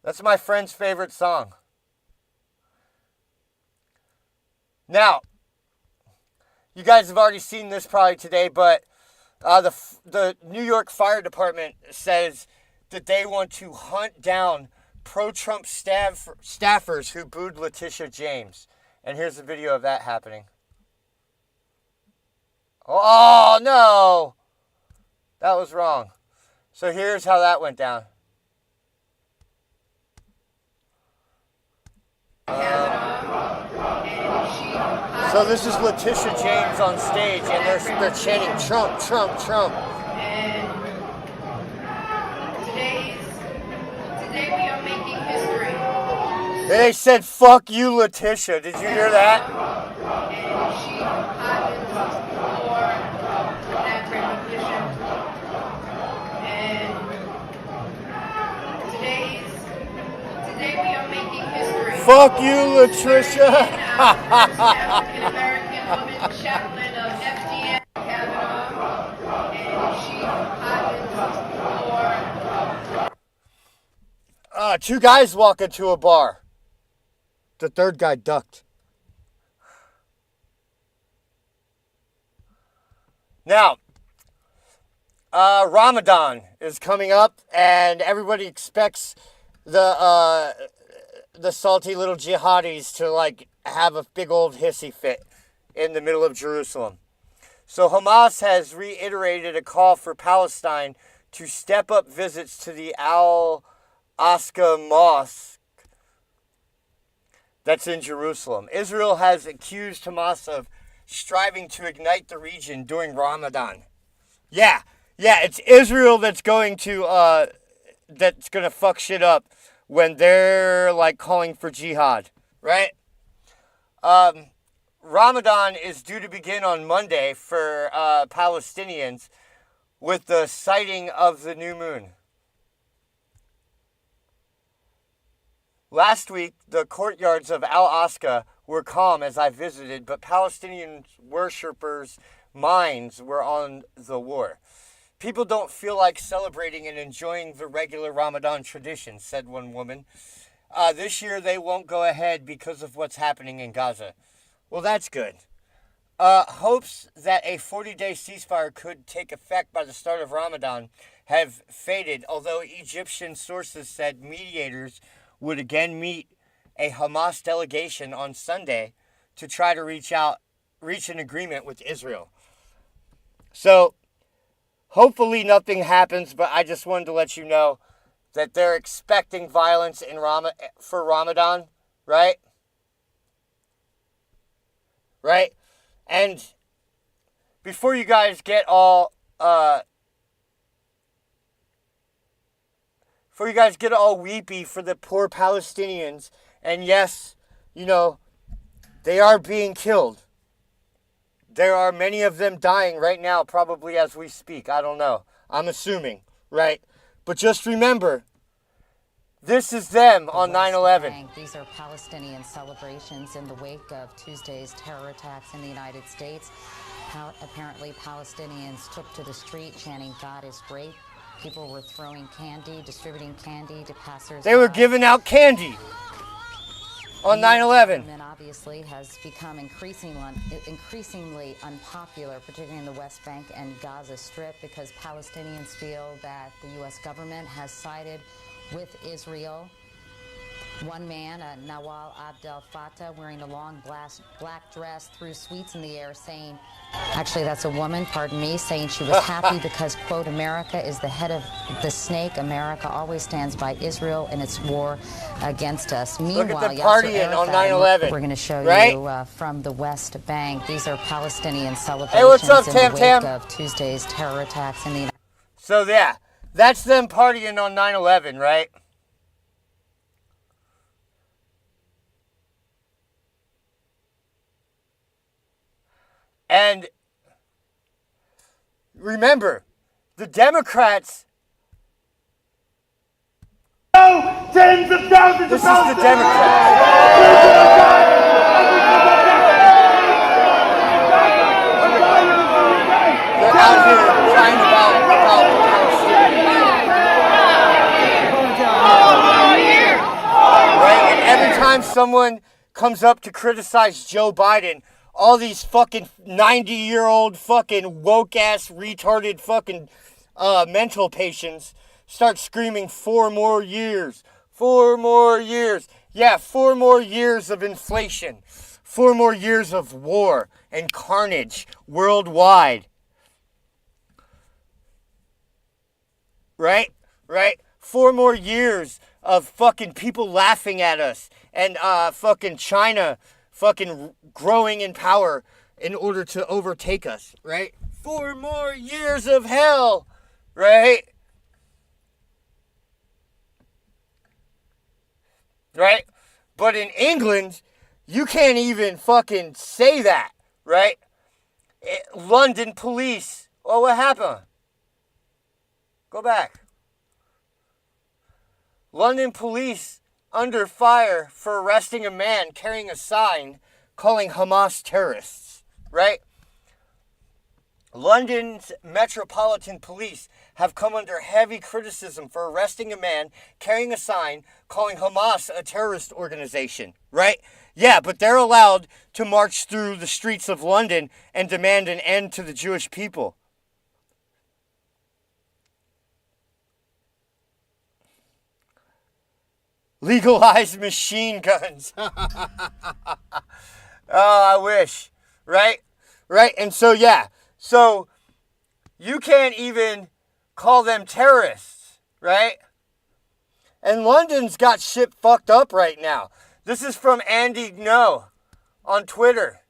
That's my friend's favorite song. Now, you guys have already seen this probably today, but the New York Fire Department says that they want to hunt down pro-Trump staffers who booed Letitia James. And here's a video of that happening. Oh, no! That was wrong. So here's how that went down. So this is Letitia James on stage, and they're chanting Trump, Trump, Trump. Today we are making history. And they said, "Fuck you, Letitia." Did you hear that? And she pardons for that recognition. And today we are making history. Fuck you, Letitia. African-American woman chaplain of FDN Kavanaugh, and she pardons for... Two guys walk into a bar. The third guy ducked. Now, Ramadan is coming up, and everybody expects the salty little jihadis to like have a big old hissy fit in the middle of Jerusalem. So Hamas has reiterated a call for Palestine to step up visits to the Al-Aqsa Mosque that's in Jerusalem. Israel has accused Hamas of striving to ignite the region during Ramadan. Yeah, it's Israel that's going to fuck shit up when they're like calling for jihad, right? Ramadan is due to begin on Monday for Palestinians with the sighting of the new moon. Last week, the courtyards of Al-Aqsa were calm as I visited, but Palestinian worshippers' minds were on the war. People don't feel like celebrating and enjoying the regular Ramadan tradition, said one woman. This year they won't go ahead because of what's happening in Gaza. Well, that's good. Hopes that a 40-day ceasefire could take effect by the start of Ramadan have faded, although Egyptian sources said mediators would again meet a Hamas delegation on Sunday to try to reach an agreement with Israel. So, hopefully nothing happens, but I just wanted to let you know that they're expecting violence for Ramadan, right? Right? And before you guys get all weepy for the poor Palestinians, and yes, they are being killed. There are many of them dying right now, probably as we speak. I don't know. I'm assuming, right? But just remember, this is them on 9/11. These are Palestinian celebrations in the wake of Tuesday's terror attacks in the United States. Apparently, Palestinians took to the street chanting, "God is great." People were throwing candy, distributing candy to passers. They were giving out candy on 9/11. The obviously has become increasingly unpopular, particularly in the West Bank and Gaza Strip, because Palestinians feel that the U.S. government has sided with Israel. One man, Nawal Abdel Fattah, wearing a long black dress, threw sweets in the air, saying, actually that's a woman, pardon me, saying she was happy because, quote, America is the head of the snake. America always stands by Israel in its war against us. Meanwhile, look at the Yasser partying on Arafat, 9/11. we're going to show right? you from the West Bank. These are Palestinian celebrations hey, what's up, in the Tam? wake of Tuesday's terror attacks in the United States. So yeah, that's them partying on 9/11, right? And remember, the Democrats... No tens of thousands This of is the Democrats. They're out here crying about the Palestinians. Right? And every time someone comes up to criticize Joe Biden, all these fucking 90-year-old fucking woke-ass retarded fucking mental patients start screaming 4 more years. 4 more years. Yeah, 4 more years of inflation. 4 more years of war and carnage worldwide. Right? Right? 4 more years of fucking people laughing at us and fucking China fucking growing in power in order to overtake us. Right? 4 more years of hell. Right? Right? But in England, you can't even fucking say that, right? London police. Oh, what happened? Go back. London police under fire for arresting a man carrying a sign calling Hamas terrorists, right? London's Metropolitan Police have come under heavy criticism for arresting a man carrying a sign calling Hamas a terrorist organization, right? Yeah, but they're allowed to march through the streets of London and demand an end to the Jewish people. Legalize machine guns. Oh, I wish, right? Right? And so, yeah. So, you can't even call them terrorists, right? And London's got shit fucked up right now. This is from Andy No on Twitter.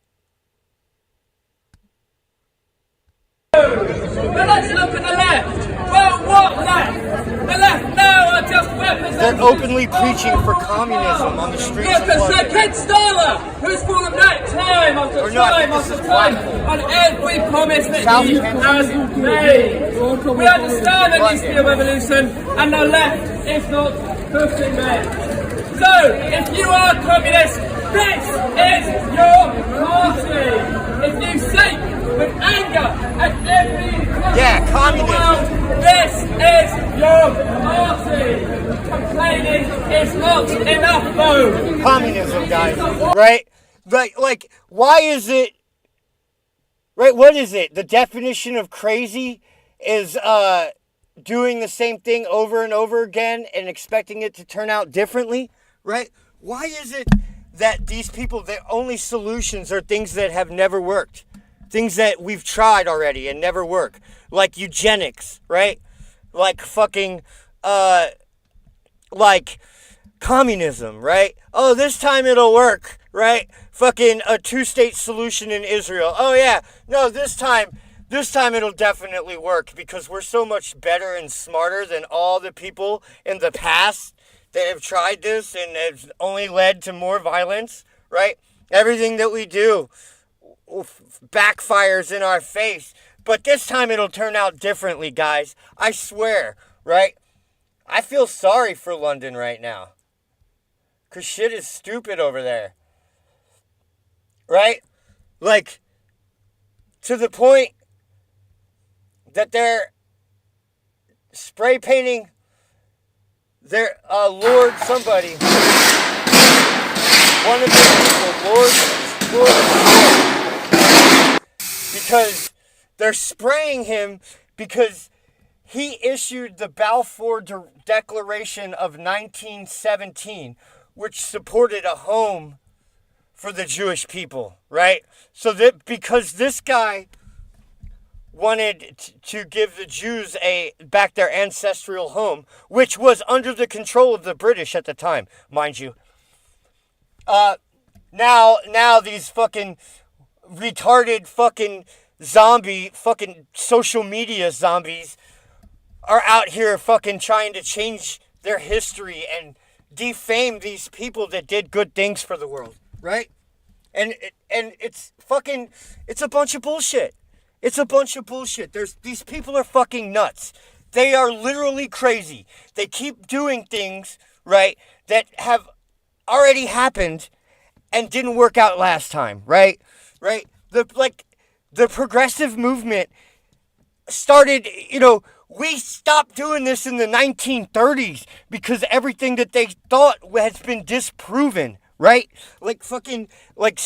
But let's look at the left. Well, what left? The left now are just representing... They're openly preaching for communism on the streets of Look London. at Ken Starler, who's full of that time after time after time on every promise that he has made. We understand there needs to be a revolution, and the left is not pushing it. So, if you are a communist, this is your party. If you shake with anger at every communism. This is your party. Complaining is not enough, though. Communism, guys. Right? Like, why is it... Right, what is it? The definition of crazy is doing the same thing over and over again and expecting it to turn out differently, right? Why is it that these people, their only solutions are things that have never worked? Things that we've tried already and never work. Like eugenics, right? Like fucking, like communism, right? Oh, this time it'll work, right? Fucking a 2-state solution in Israel. Oh yeah, no, this time it'll definitely work because we're so much better and smarter than all the people in the past that have tried this and it's only led to more violence, right? Everything that we do backfires in our face. But this time it'll turn out differently, guys. I swear, right? I feel sorry for London right now. Because shit is stupid over there. Right? Like, to the point that they're spray painting their Lord somebody. One of their people, Lord, because they're spraying him because he issued the Balfour Declaration of 1917, which supported a home for the Jewish people, right? So that because this guy wanted to give the Jews back their ancestral home, which was under the control of the British at the time, mind you. Now these fucking retarded fucking zombie fucking social media zombies are out here fucking trying to change their history and defame these people that did good things for the world, right? And it's a bunch of bullshit. It's a bunch of bullshit. These people are fucking nuts. They are literally crazy. They keep doing things, right, that have already happened and didn't work out last time, right? Right? The progressive movement started, we stopped doing this in the 1930s because everything that they thought has been disproven, right? Like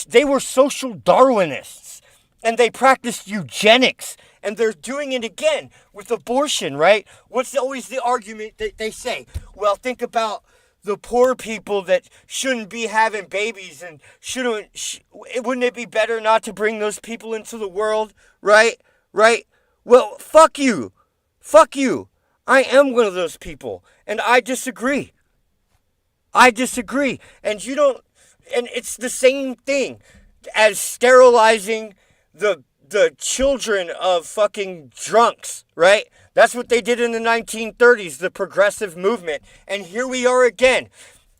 they were social Darwinists and they practiced eugenics and they're doing it again with abortion, right? What's always the argument that they say? Well, think about the poor people that shouldn't be having babies and wouldn't it be better not to bring those people into the world, right? Right? Well, fuck you. Fuck you. I am one of those people, and I disagree. And it's the same thing as sterilizing the children of fucking drunks, right? That's what they did in the 1930s, the progressive movement. And here we are again.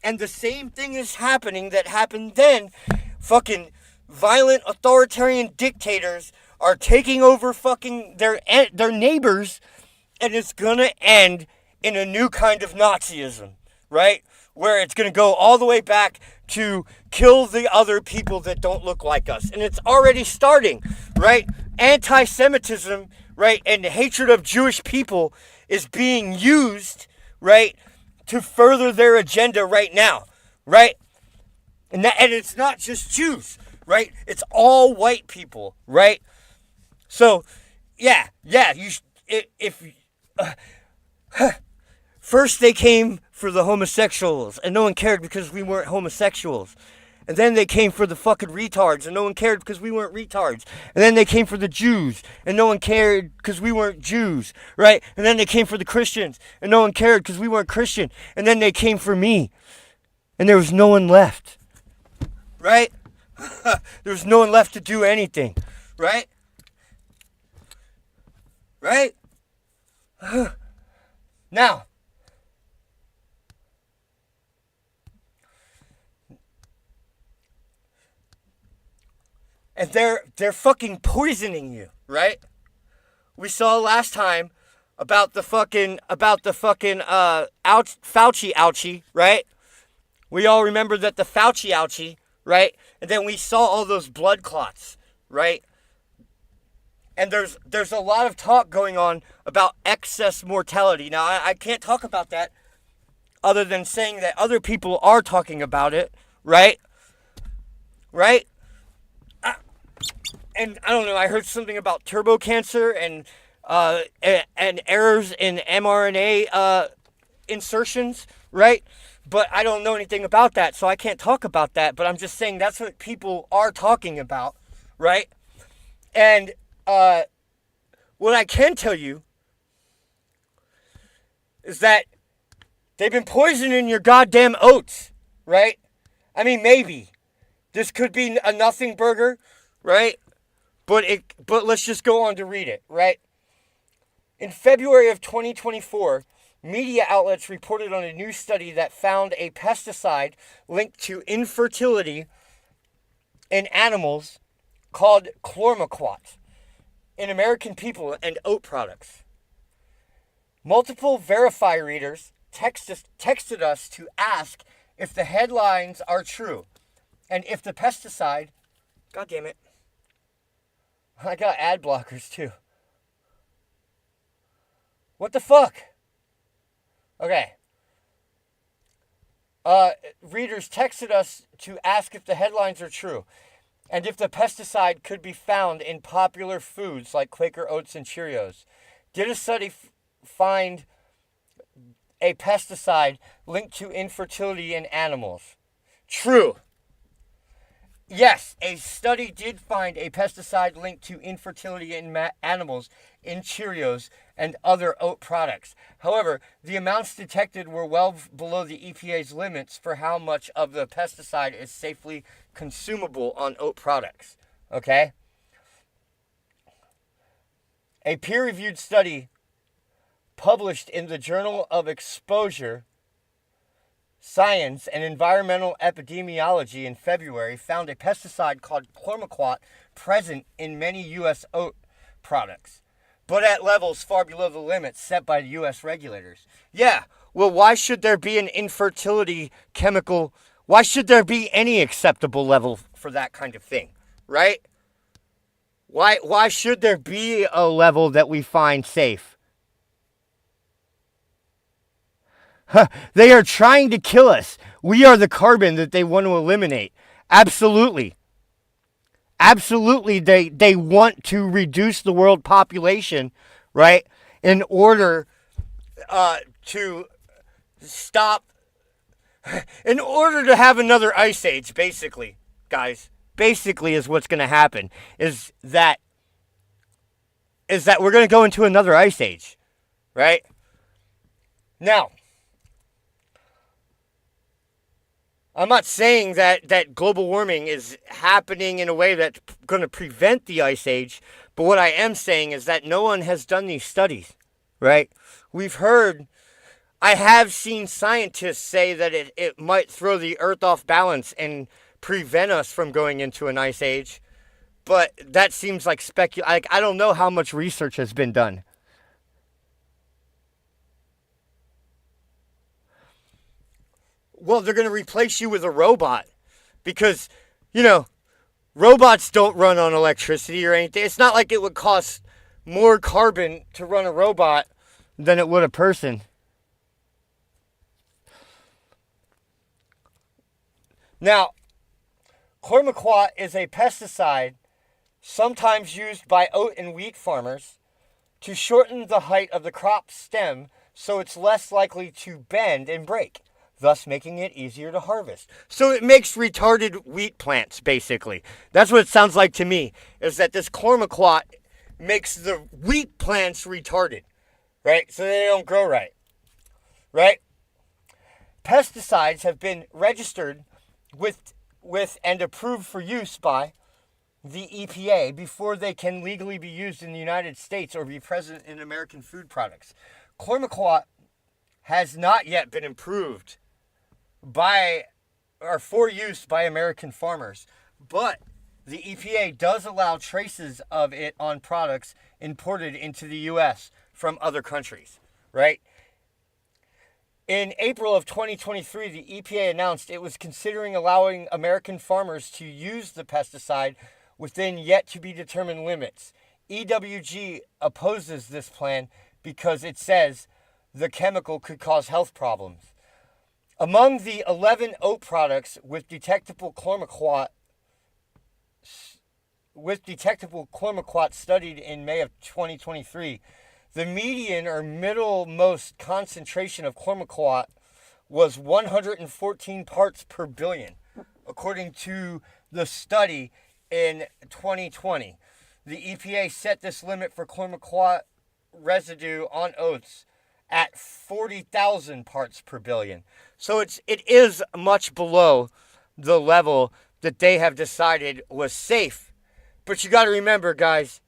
And the same thing is happening that happened then. Fucking violent authoritarian dictators are taking over fucking their neighbors, and it's gonna end in a new kind of Nazism, right? Where it's gonna go all the way back to kill the other people that don't look like us. And it's already starting, right? Anti-Semitism, right, and hatred of Jewish people is being used, right, to further their agenda right now, right? And it's not just Jews, right? It's all white people, right? So, first they came for the homosexuals, and no one cared because we weren't homosexuals. And then they came for the fucking retards, and no one cared because we weren't retards. And then they came for the Jews, and no one cared because we weren't Jews, right? And then they came for the Christians, and no one cared because we weren't Christian. And then they came for me, and there was no one left, right? There was no one left to do anything, right? Right? Now, and they're fucking poisoning you, right? We saw last time about the fucking Fauci ouchie, right? We all remember that the Fauci ouchie, right? And then we saw all those blood clots, right? And there's a lot of talk going on about excess mortality. Now, I can't talk about that other than saying that other people are talking about it, right? Right? And I don't know, I heard something about turbo cancer and errors in mRNA insertions, right? But I don't know anything about that, so I can't talk about that. But I'm just saying that's what people are talking about, right? And what I can tell you is that they've been poisoning your goddamn oats, right? I mean, maybe. This could be a nothing burger, right? But let's just go on to read it, right? In February of 2024, media outlets reported on a new study that found a pesticide linked to infertility in animals called chlormequat in American people and oat products. Multiple Verify readers texted us to ask if the headlines are true and if the pesticide... God damn it. I got ad blockers too. What the fuck? Okay. Readers texted us to ask if the headlines are true and if the pesticide could be found in popular foods like Quaker Oats and Cheerios. Did a study find a pesticide linked to infertility in animals? True. Yes, a study did find a pesticide linked to infertility in animals in Cheerios and other oat products. However, the amounts detected were well below the EPA's limits for how much of the pesticide is safely consumable on oat products. Okay? A peer-reviewed study published in the Journal of Exposure Science and Environmental Epidemiology in February found a pesticide called chlormequat present in many U.S. oat products, but at levels far below the limits set by the U.S. regulators. Yeah, well, why should there be an infertility chemical? Why should there be any acceptable level for that kind of thing, right? Why should there be a level that we find safe? They are trying to kill us. We are the carbon that they want to eliminate. Absolutely. Absolutely, they want to reduce the world population, right, in order to stop, in order to have another ice age, basically, guys. Basically is what's going to happen, is that we're going to go into another ice age, right? Now, I'm not saying that global warming is happening in a way that's going to prevent the ice age, but what I am saying is that no one has done these studies, right? I have seen scientists say that it might throw the Earth off balance and prevent us from going into an ice age, but that seems like I don't know how much research has been done. Well, they're going to replace you with a robot because, robots don't run on electricity or anything. It's not like it would cost more carbon to run a robot than it would a person. Now, chlormequat is a pesticide sometimes used by oat and wheat farmers to shorten the height of the crop stem so it's less likely to bend and break, thus making it easier to harvest. So it makes retarded wheat plants, basically. That's what it sounds like to me, is that this chlormequat makes the wheat plants retarded, right? So they don't grow right, right? Pesticides have been registered with and approved for use by the EPA before they can legally be used in the United States or be present in American food products. Chlormequat has not yet been approved for use by American farmers, but the EPA does allow traces of it on products imported into the U.S. from other countries, right? In April of 2023, the EPA announced it was considering allowing American farmers to use the pesticide within yet to be determined limits. EWG opposes this plan because it says the chemical could cause health problems. Among the 11 oat products with detectable chlormequat studied in May of 2023, the median or middlemost concentration of chlormequat was 114 parts per billion, according to the study in 2020. The EPA set this limit for chlormequat residue on oats at 40,000 parts per billion. So it is much below the level that they have decided was safe. But you got to remember, guys,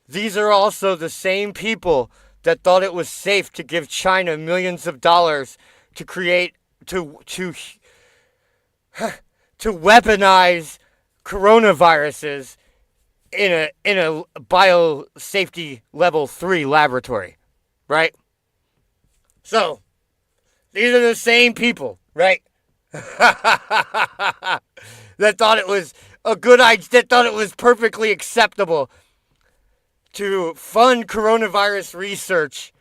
these are also the same people that thought it was safe to give China millions of dollars to create, to weaponize coronaviruses in a biosafety level 3 laboratory, right? So, these are the same people, right? That thought it was a good idea, that thought it was perfectly acceptable to fund coronavirus research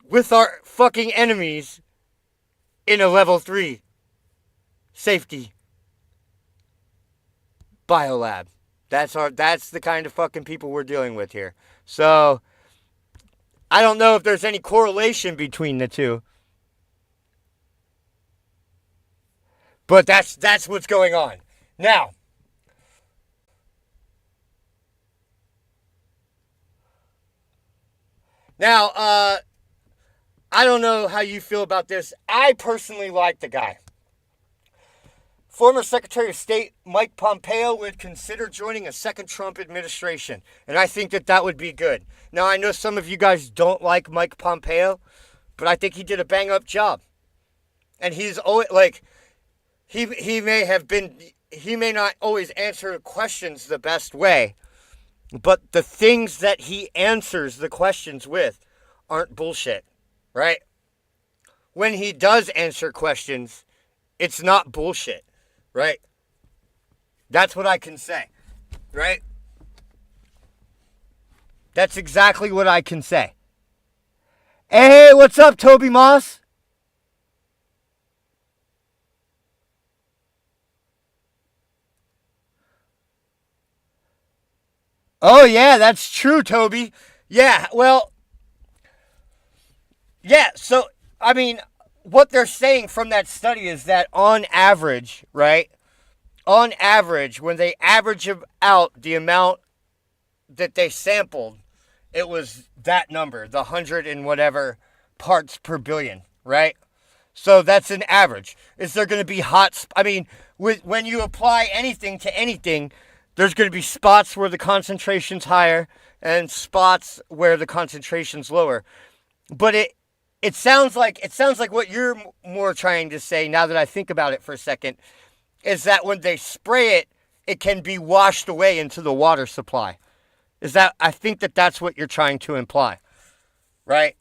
with our fucking enemies in a level 3 safety biolab. That's the kind of fucking people we're dealing with here. So, I don't know if there's any correlation between the two. But that's what's going on. Now, I don't know how you feel about this. I personally like the guy. Former Secretary of State Mike Pompeo would consider joining a second Trump administration, and I think that would be good. Now, I know some of you guys don't like Mike Pompeo, but I think he did a bang-up job. And he's always, like, he may not always answer questions the best way, But the things that he answers the questions with aren't bullshit, right? When he does answer questions, it's not bullshit, right? That's what I can say, right? That's exactly what I can say. Hey, what's up, Toby Moss? Oh, yeah, that's true, Toby. Yeah, well, yeah, so, I mean, what they're saying from that study is that on average, right? On average, when they average out the amount that they sampled, it was that number, the 100 and whatever parts per billion, right? So that's an average. Is there going to be when you apply anything to anything, there's going to be spots where the concentration's higher and spots where the concentration's lower. But it sounds like what you're more trying to say, now that I think about it for a second, is that when they spray it, it can be washed away into the water supply. I think that's what you're trying to imply, right?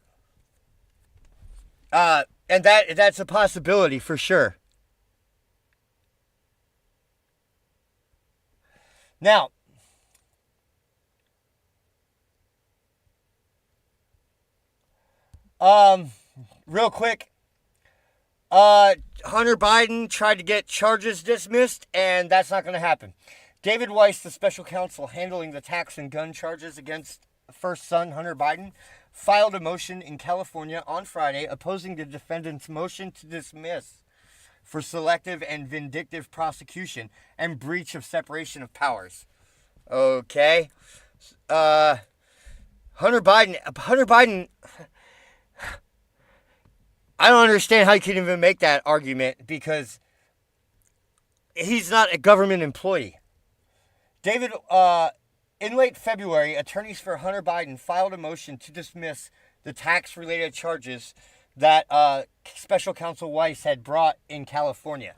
And that's a possibility for sure. Now, real quick, Hunter Biden tried to get charges dismissed, and that's not going to happen. David Weiss, the special counsel handling the tax and gun charges against first son Hunter Biden, filed a motion in California on Friday opposing the defendant's motion to dismiss for selective and vindictive prosecution and breach of separation of powers. Okay. Hunter Biden, I don't understand how you can even make that argument because he's not a government employee. David, in late February, attorneys for Hunter Biden filed a motion to dismiss the tax-related charges that special counsel Weiss had brought in California.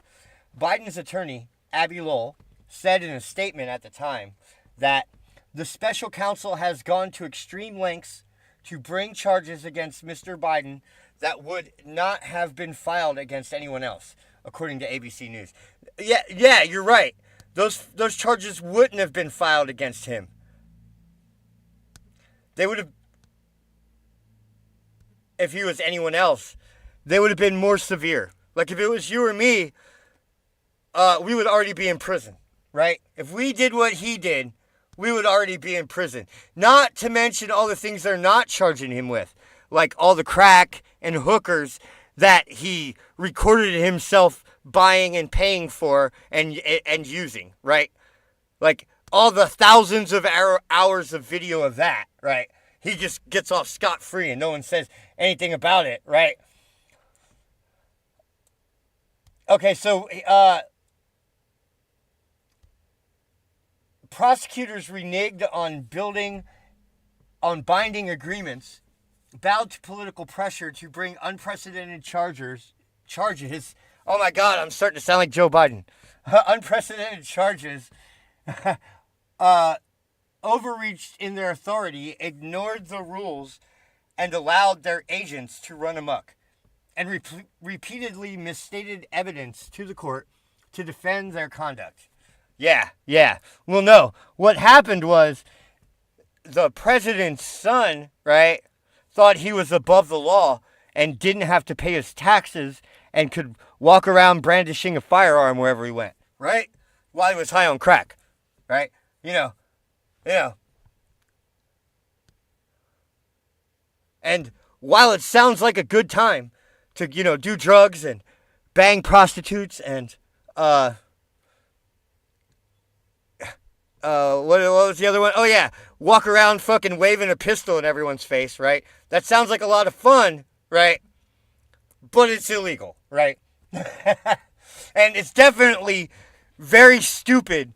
Biden's attorney, Abby Lowell, said in a statement at the time that the special counsel has gone to extreme lengths to bring charges against Mr. Biden that would not have been filed against anyone else, according to ABC News. Yeah, you're right. Those charges wouldn't have been filed against him. They would have, if he was anyone else, they would have been more severe. Like if it was you or me, we would already be in prison, right? If we did what he did, we would already be in prison. Not to mention all the things they're not charging him with, like all the crack and hookers that he recorded himself buying and paying for and using, right? Like all the thousands of hours of video of that, right? He just gets off scot-free and no one says anything about it, right? Okay, so prosecutors reneged on binding agreements, bowed to political pressure to bring unprecedented charges. Oh my God, I'm starting to sound like Joe Biden. Unprecedented charges, overreached in their authority, ignored the rules, and allowed their agents to run amok, and repeatedly misstated evidence to the court to defend their conduct. Yeah. Well, no. What happened was the president's son, right, thought he was above the law and didn't have to pay his taxes and could walk around brandishing a firearm wherever he went, right? While he was high on crack, right? You know. And while it sounds like a good time to, do drugs and bang prostitutes and, what was the other one? Oh, yeah. Walk around fucking waving a pistol in everyone's face, right? That sounds like a lot of fun, right? But it's illegal, right? And it's definitely very stupid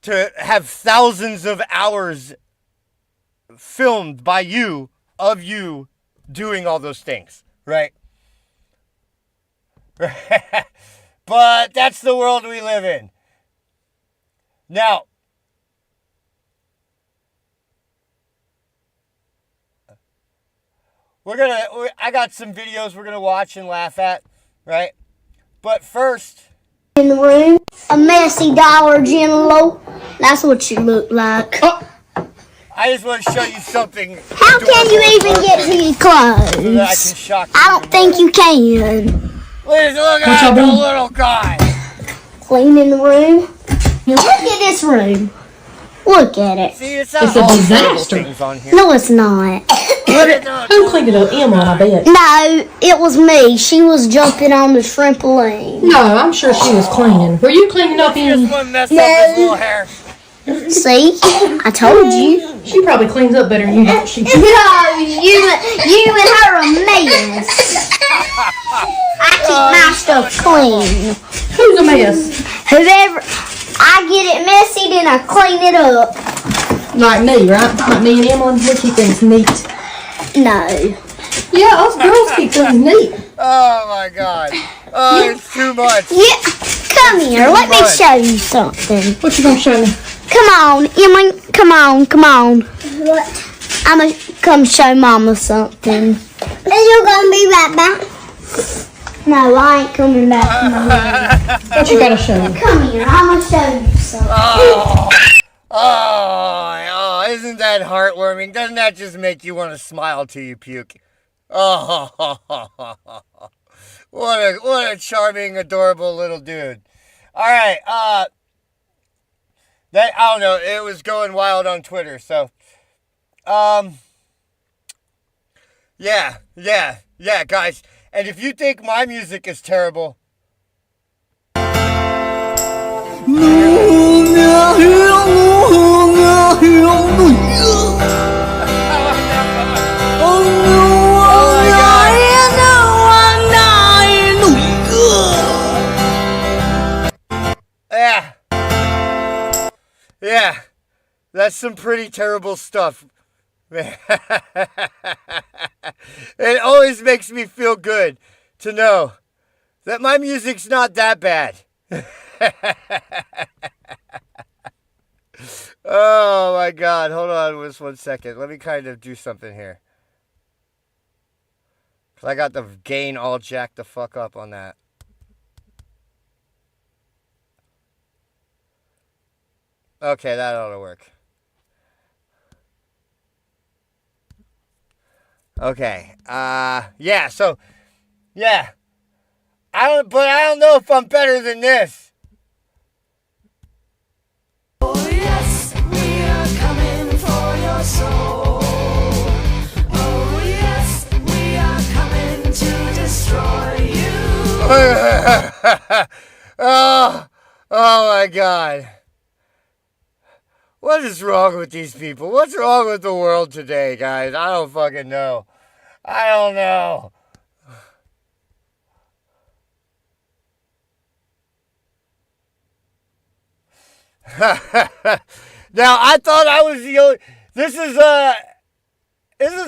to have thousands of hours filmed by you, of you, doing all those things, right? But that's the world we live in. Now, I got some videos we're gonna watch and laugh at, right? But first, in the room, a messy Dollar General. That's what you look like. I just want to show you something. How can you even get to your clothes? So that I can shock you. I don't think you can. Please look at the little guy. Cleaning the room. Look at this room. Look at it. See, it's a disaster. On here. No, it's not. Who cleaned it up? Emma, I bet. No, it was me. She was jumping on the trampoline. No, I'm sure she was cleaning. Were you cleaning up in? Just one mess up his little hair. See, I told you. She probably cleans up better than you do. She. No, you and her a mess. I keep my stuff clean. Who's a mess? Whoever. I get it messy, then I clean it up. Like me, right? Like me and Emma, we keep things neat. No. Yeah, us girls keep things neat. Oh my God. Oh, it's too much. Yeah. Come here. Let me show you something. What you gonna show me? Come on, Emma. Come on. What? I'm gonna come show Mama something. Are you gonna be right back? No, I ain't coming back. What you gotta show me? Come here. I'm gonna show you something. Oh, isn't that heartwarming? Doesn't that just make you want to smile till you puke? Oh, what a charming, adorable little dude. All right, that I don't know. It was going wild on Twitter, so, yeah, guys. And if you think my music is terrible, yeah, that's some pretty terrible stuff. It always makes me feel good to know that my music's not that bad. Oh my God, hold on just 1 second. Let me kind of do something here. Cause I got the gain all jacked the fuck up on that. Okay, that ought to work. Okay. Yeah, so yeah. I don't know if I'm better than this. Oh yes, we are coming for your soul. Oh yes, we are coming to destroy you. Oh my God. What is wrong with these people? What's wrong with the world today, guys? I don't fucking know. I don't know. Now, I thought I was the only... This is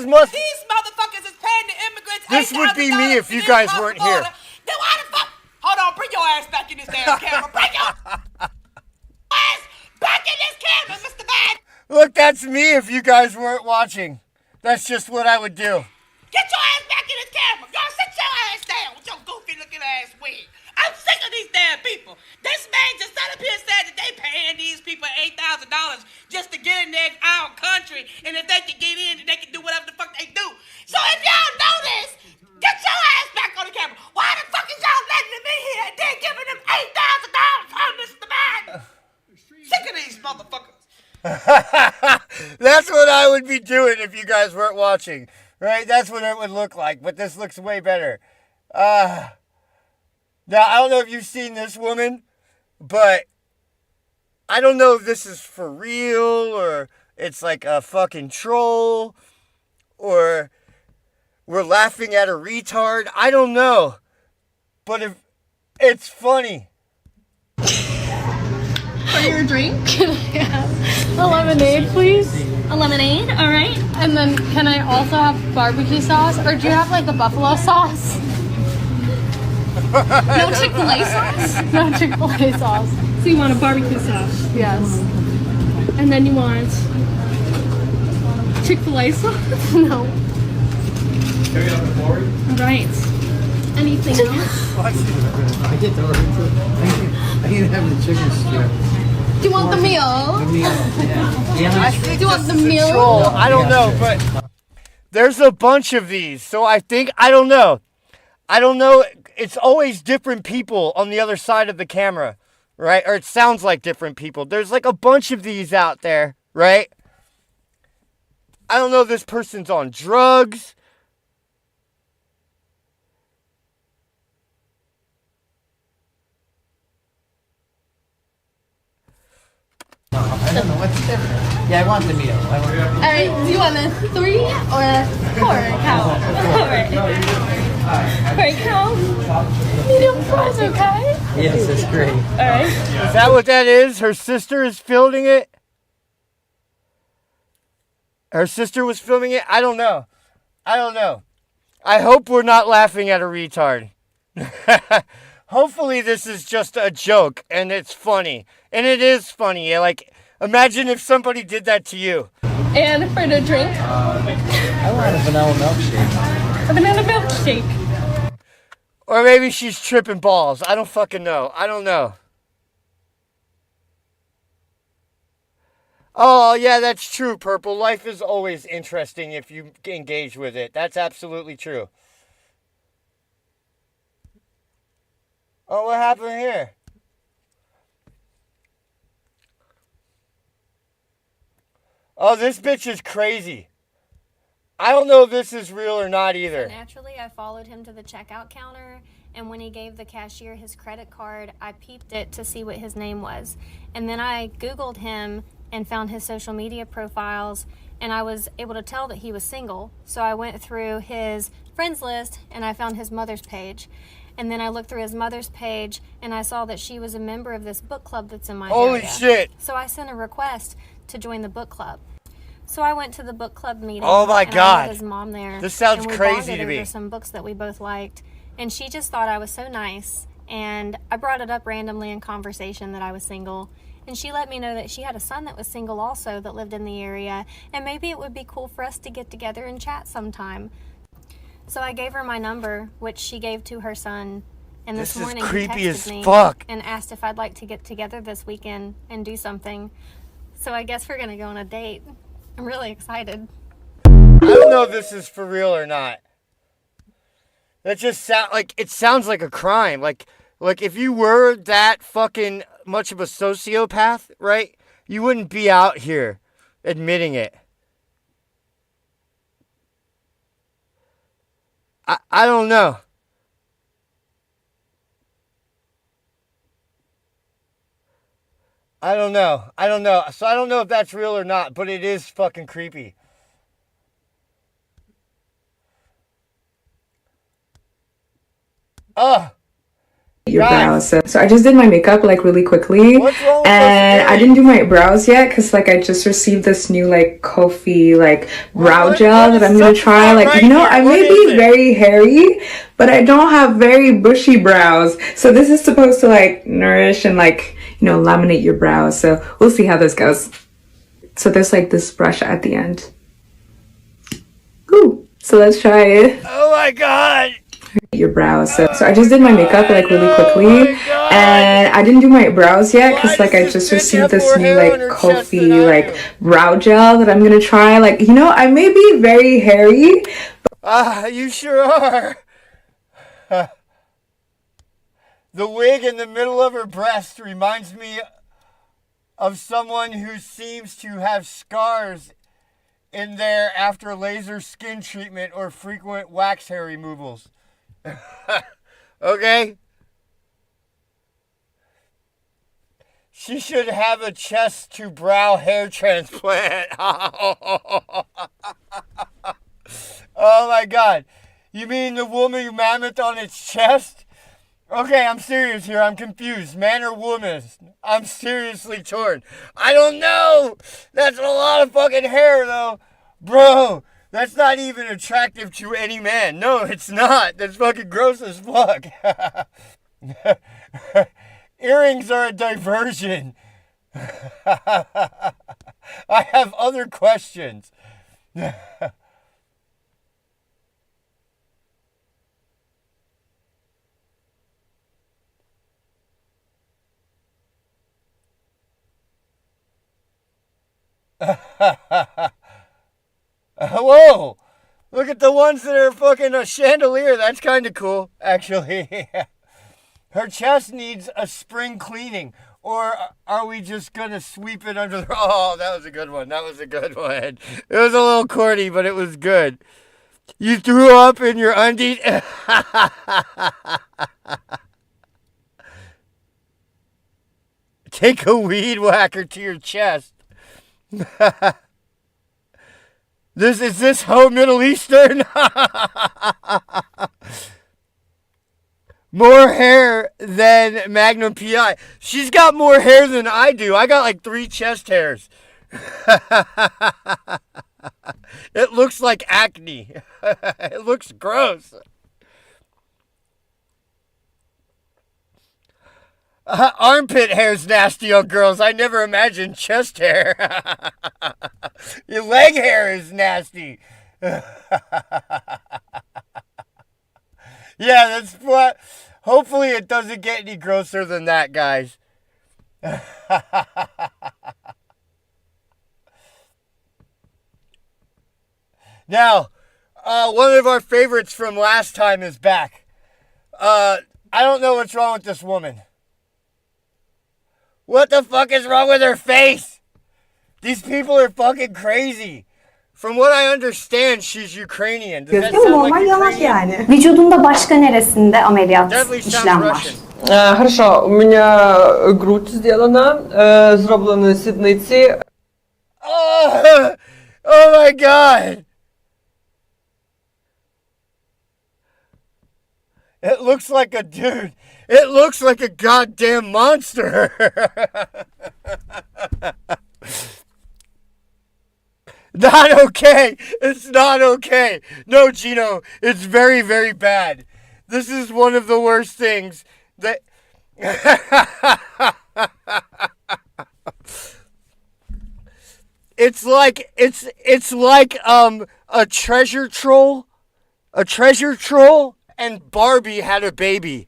must... These motherfuckers is paying the immigrants. This would be me if you guys weren't here. Then why the fuck? Hold on, bring your ass back in this damn camera. Bring your ass back in this camera, Mr. Bad. Look, that's me if you guys weren't watching. That's just what I would do. Get your ass back in this camera. Y'all sit your ass down with your goofy looking ass wig. I'm sick of these damn people. This man just sat up here and said that they paying these people $8,000 just to get in our country, and if they can get in, they can do whatever the fuck they do. So if y'all know this, get your ass back on the camera. Why the fuck is y'all letting them in here and then giving them $8,000 from Mr. Man? Sick of these motherfuckers. That's what I would be doing if you guys weren't watching. Right? That's what it would look like. But this looks way better. Now, I don't know if you've seen this woman, but I don't know if this is for real or it's like a fucking troll or we're laughing at a retard. I don't know. But if it's funny. For your drink, can I have a lemonade, please? A lemonade, all right. And then can I also have barbecue sauce? Or do you have like a buffalo sauce? No Chick-fil-A sauce? No Chick-fil-A sauce. So you want a barbecue sauce? Yes. And then you want Chick-fil-A sauce? No. Right. Anything else? I get the order too. I didn't have the chicken strip. Do you want the meal? The meal. Yeah. Do you want the meal? Troll. I don't know, but there's a bunch of these. So I think, I don't know. It's always different people on the other side of the camera, right? Or it sounds like different people. There's like a bunch of these out there, right? I don't know if this person's on drugs. I don't know what's different. Yeah, I want the meal. All right. Do you want a 3 or a 4 cow? All right. For a cow, medium fries, okay? Yes, that's great. All right. Is that what that is? Her sister is filming it? Her sister was filming it? I don't know. I hope we're not laughing at a retard. Hopefully this is just a joke and it's funny. And it is funny. Like, imagine if somebody did that to you. And for the drink? I want a vanilla milkshake. A banana milkshake. Or maybe she's tripping balls. I don't fucking know. I don't know. Oh, yeah, that's true, Purple. Life is always interesting if you engage with it. That's absolutely true. Oh, what happened here? Oh, this bitch is crazy. I don't know if this is real or not either. Naturally, I followed him to the checkout counter, and when he gave the cashier his credit card, I peeped it to see what his name was. And then I Googled him and found his social media profiles, and I was able to tell that he was single. So I went through his friends list, and I found his mother's page. And then I looked through his mother's page, and I saw that she was a member of this book club that's in my area. Holy shit. So I sent a request to join the book club. So I went to the book club meeting. Oh my and God. I met his mom there. This sounds and we crazy bonded to me. over some books that we both liked. And she just thought I was so nice. And I brought it up randomly in conversation that I was single. And she let me know that she had a son that was single also that lived in the area. And maybe it would be cool for us to get together and chat sometime. So I gave her my number, which she gave to her son. And this This is morning he creepy as texted me fuck. and asked if I'd like to get together this weekend and do something. So I guess we're going to go on a date. I'm really excited. I don't know if this is for real or not. That just it sounds like a crime. Like if you were that fucking much of a sociopath, right? You wouldn't be out here admitting it. I don't know. I don't know. So I don't know if that's real or not, but it is fucking creepy. Your brows. So I just did my makeup like really quickly, and I didn't do my brows yet because like I just received this new like Kofi like brow gel that I'm gonna try. Like, you know, I may be very hairy, but I don't have very bushy brows. So this is supposed to like nourish and like, you know, laminate your brows. So we'll see how this goes. So there's like this brush at the end. Ooh, so let's try it. Oh my God. Your brows. So I just did my makeup like really quickly, and I didn't do my brows yet because like I just received this new like Kofi like brow gel that I'm gonna try. Like, you know, I may be very hairy. You sure are. The wig in the middle of her breast reminds me of someone who seems to have scars in there after laser skin treatment or frequent wax hair removals. Okay? She should have a chest to brow hair transplant. Oh my God. You mean the woman mammoth on its chest? Okay, I'm serious here. I'm confused. Man or woman? I'm seriously torn. I don't know. That's a lot of fucking hair, though. Bro, that's not even attractive to any man. No, it's not. That's fucking gross as fuck. Earrings are a diversion. I have other questions. Whoa! Look at the ones that are fucking a chandelier. That's kind of cool, actually. Her chest needs a spring cleaning. Or are we just going to sweep it under the... Oh, that was a good one. That was a good one. It was a little corny, but it was good. You threw up in your undies? Take a weed whacker to your chest. Is this hoe Middle Eastern? More hair than Magnum PI. She's got more hair than I do. I got like 3 chest hairs. It looks like acne. It looks gross. Armpit hair's nasty on girls. I never imagined chest hair. Your leg hair is nasty. Yeah, that's what. Hopefully it doesn't get any grosser than that, guys. Now, one of our favorites from last time is back. I don't know what's wrong with this woman. What the fuck is wrong with her face? These people are fucking crazy. From what I understand, she's Ukrainian. Does that sound like Ukrainian? Vücudunda başka neresinde ameliyat Definitely sounds işlem var? Russian. Хорошо, у меня грудь сделана, зроблені сідниці. Oh my god! It looks like a dude. It looks like a goddamn monster. Not okay. It's not okay. No, Gino, it's very, very bad. This is one of the worst things that... It's like a treasure troll. A treasure troll and Barbie had a baby.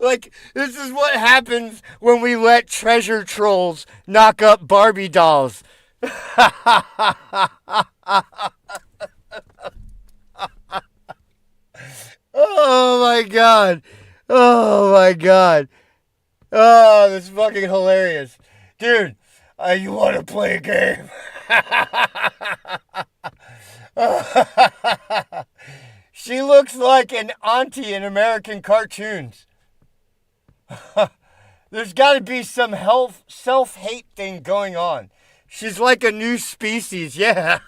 Like, this is what happens when we let treasure trolls knock up Barbie dolls. Oh my god. Oh my god. Oh, this is fucking hilarious. Dude, you want to play a game? She looks like an auntie in American cartoons. There's got to be some self-hate thing going on. She's like a new species, yeah.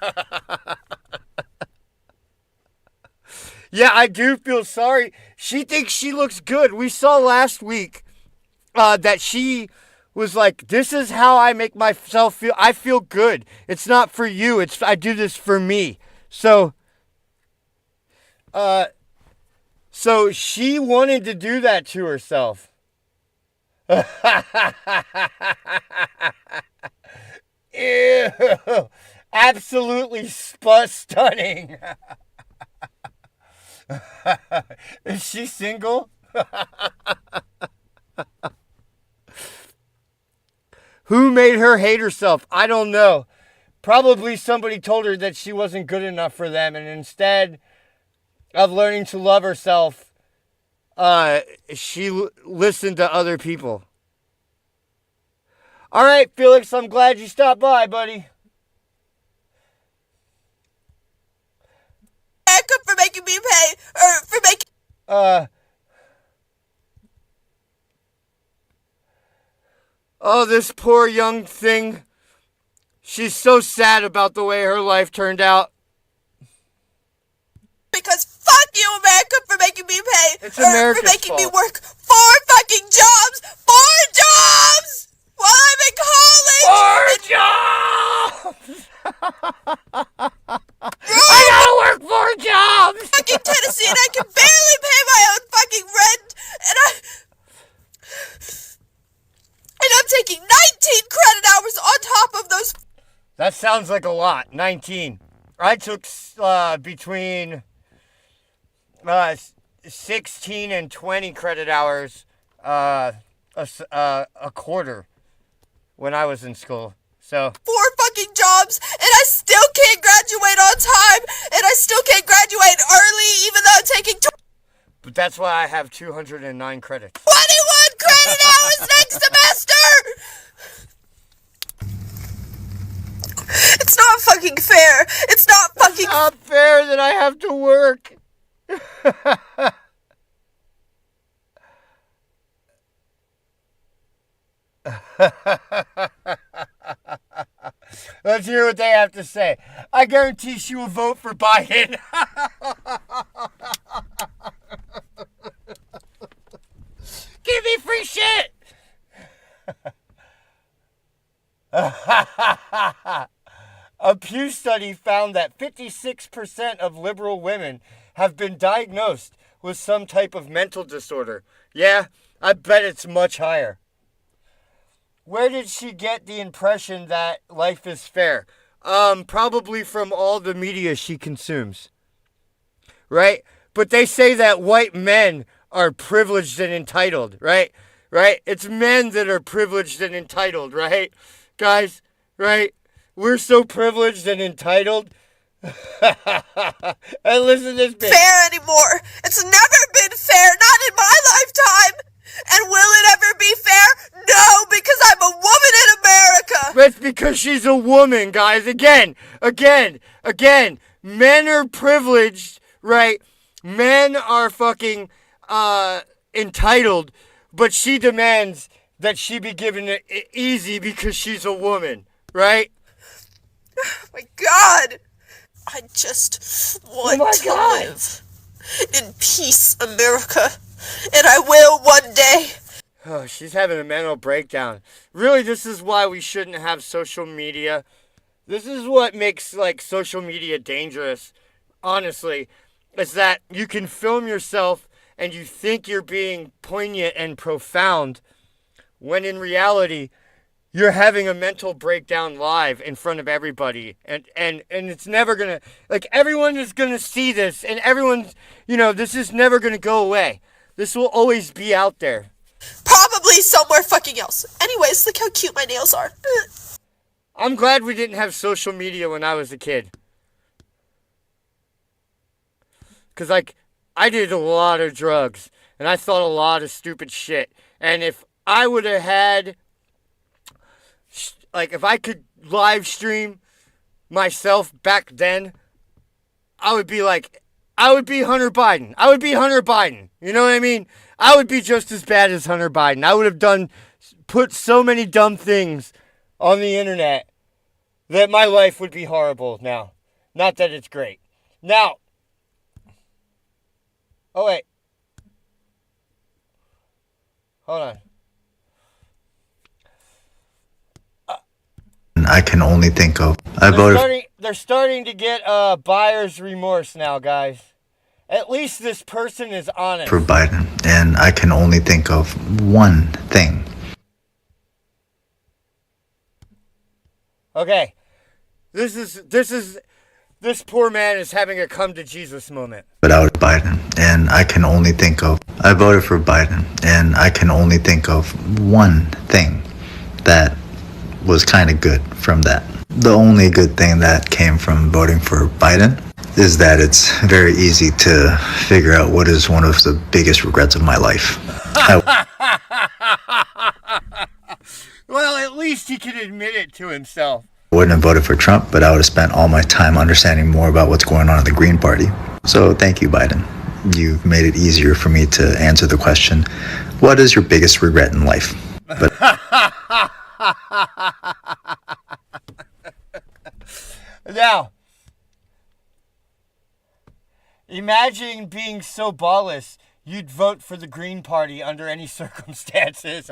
Yeah, I do feel sorry. She thinks she looks good. We saw last week that she was like, this is how I make myself feel. I feel good. It's not for you. I do this for me. So she wanted to do that to herself. Ew. Absolutely stunning. Is she single? Who made her hate herself? I don't know. Probably somebody told her that she wasn't good enough for them, and instead of learning to love herself, she listened to other people. All right, Felix, I'm glad you stopped by, buddy. For making me pay, or for making... Oh, this poor young thing. She's so sad about the way her life turned out. Because fuck you, America, for making me pay. It's America's for making me fault. work 4 fucking jobs. 4 jobs! While I'm in college! 4 jobs! I gotta work 4 jobs! Fucking Tennessee, and I can barely pay my own fucking rent, and I'm taking 19 credit hours on top of those. That sounds like a lot. 19. I took between 16 and 20 credit hours a quarter when I was in school. So 4 fucking jobs, and I still can't graduate on time, and I still can't graduate early, even though I'm taking but that's why I have 209 credits. 21 credit hours next semester! It's not fucking fair. It's not fucking... It's not fair that I have to work. Let's hear what they have to say. I guarantee she will vote for Biden. Give me free shit. A Pew study found that 56% of liberal women have been diagnosed with some type of mental disorder. Yeah, I bet it's much higher. Where did she get the impression that life is fair? Probably from all the media she consumes. Right? But they say that white men are privileged and entitled, right? Right? It's men that are privileged and entitled, right? Guys, right? We're so privileged and entitled. And listen to this bitch. Fair anymore. It's never been fair, not in my lifetime. And will it ever be fair? No, because I'm a woman in America. That's because she's a woman, guys. Again. Men are privileged, right? Men are fucking entitled, but she demands that she be given it easy because she's a woman, right? Oh my God. I just want to live in peace, America. And I will one day. Oh, she's having a mental breakdown. Really, this is why we shouldn't have social media. This is what makes, like, social media dangerous, honestly. Is that you can film yourself and you think you're being poignant and profound, when in reality, you're having a mental breakdown live in front of everybody. And it's never gonna, like, everyone is gonna see this, and everyone's, this is never gonna go away. This will always be out there. Probably somewhere fucking else. Anyways, look how cute my nails are. I'm glad we didn't have social media when I was a kid. Because, like, I did a lot of drugs. And I thought a lot of stupid shit. And if I would have had, like, if I could live stream myself back then, I would be Hunter Biden. I would be Hunter Biden. You know what I mean? I would be just as bad as Hunter Biden. I would have put so many dumb things on the internet that my life would be horrible now. Not that it's great. Now. Oh, wait. Hold on. I can only think of. They're starting to get buyer's remorse now, guys. At least this person is honest. For Biden, and I can only think of one thing. Okay. This poor man is having a come to Jesus moment. Without Biden, and I can only think of. I voted for Biden, and I can only think of one thing that was kind of good from that. The only good thing that came from voting for Biden is that it's very easy to figure out what is one of the biggest regrets of my life. Well, at least he can admit it to himself. I wouldn't have voted for Trump, but I would have spent all my time understanding more about what's going on in the Green Party. So thank you, Biden. You've made it easier for me to answer the question, what is your biggest regret in life? But now, imagine being so ballless, you'd vote for the Green Party under any circumstances.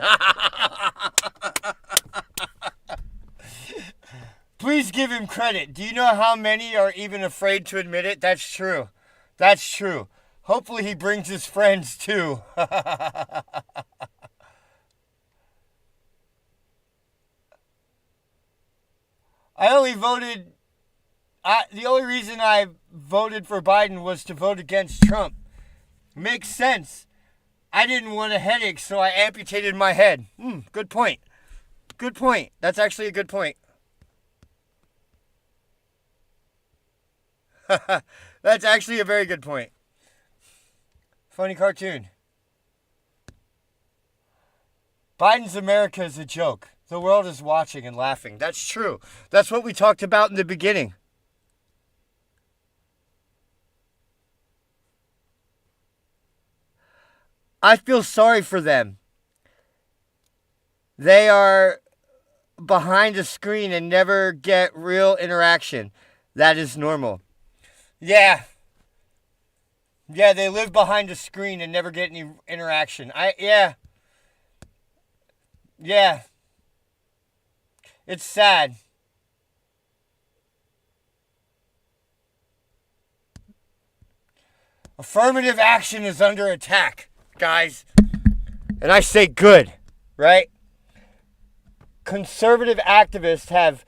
Please give him credit. Do you know how many are even afraid to admit it? That's true. That's true. Hopefully he brings his friends too. I only voted... the only reason I voted for Biden was to vote against Trump. Makes sense. I didn't want a headache, so I amputated my head. Good point. Good point. That's actually a good point. That's actually a very good point. Funny cartoon. Biden's America is a joke. The world is watching and laughing. That's true. That's what we talked about in the beginning. I feel sorry for them. They are behind a screen and never get real interaction. That is normal. Yeah. Yeah, they live behind a screen and never get any interaction. Yeah. It's sad. Affirmative action is under attack, guys. And I say good, right? Conservative activists have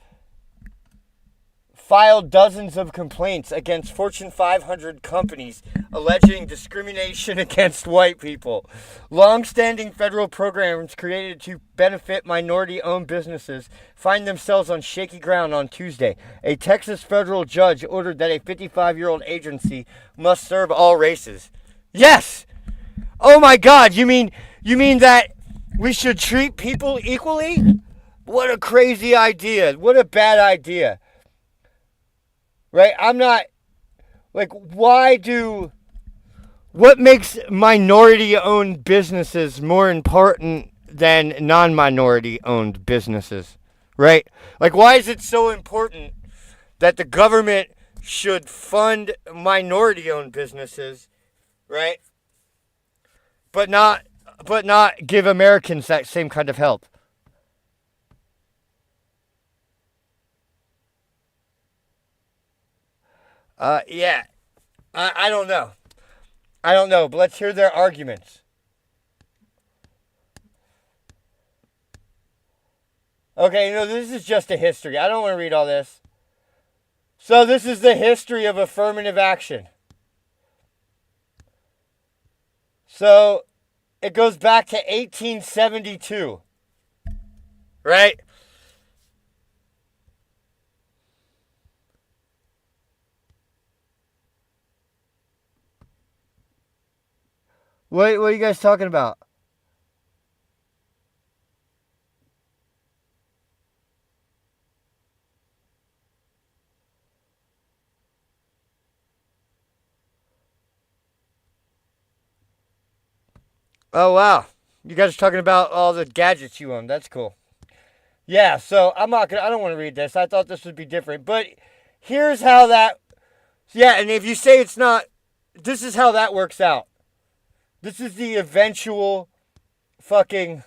filed dozens of complaints against Fortune 500 companies alleging discrimination against white people. Long-standing federal programs created to benefit minority-owned businesses find themselves on shaky ground on Tuesday. A Texas federal judge ordered that a 55-year-old agency must serve all races. Yes! Oh my God, you mean that we should treat people equally? What a crazy idea. What a bad idea. Right? I'm not, like, what makes minority-owned businesses more important than non-minority-owned businesses? Right? Like, why is it so important that the government should fund minority-owned businesses, right? But not give Americans that same kind of help? Yeah. I don't know. But let's hear their arguments. Okay, this is just a history. I don't want to read all this. So this is the history of affirmative action. So it goes back to 1872. Right? What are you guys talking about? Oh, wow. You guys are talking about all the gadgets you own. That's cool. Yeah, so I don't want to read this. I thought this would be different. But here's how that, yeah, and if you say it's not, this is how that works out. This is the eventual fucking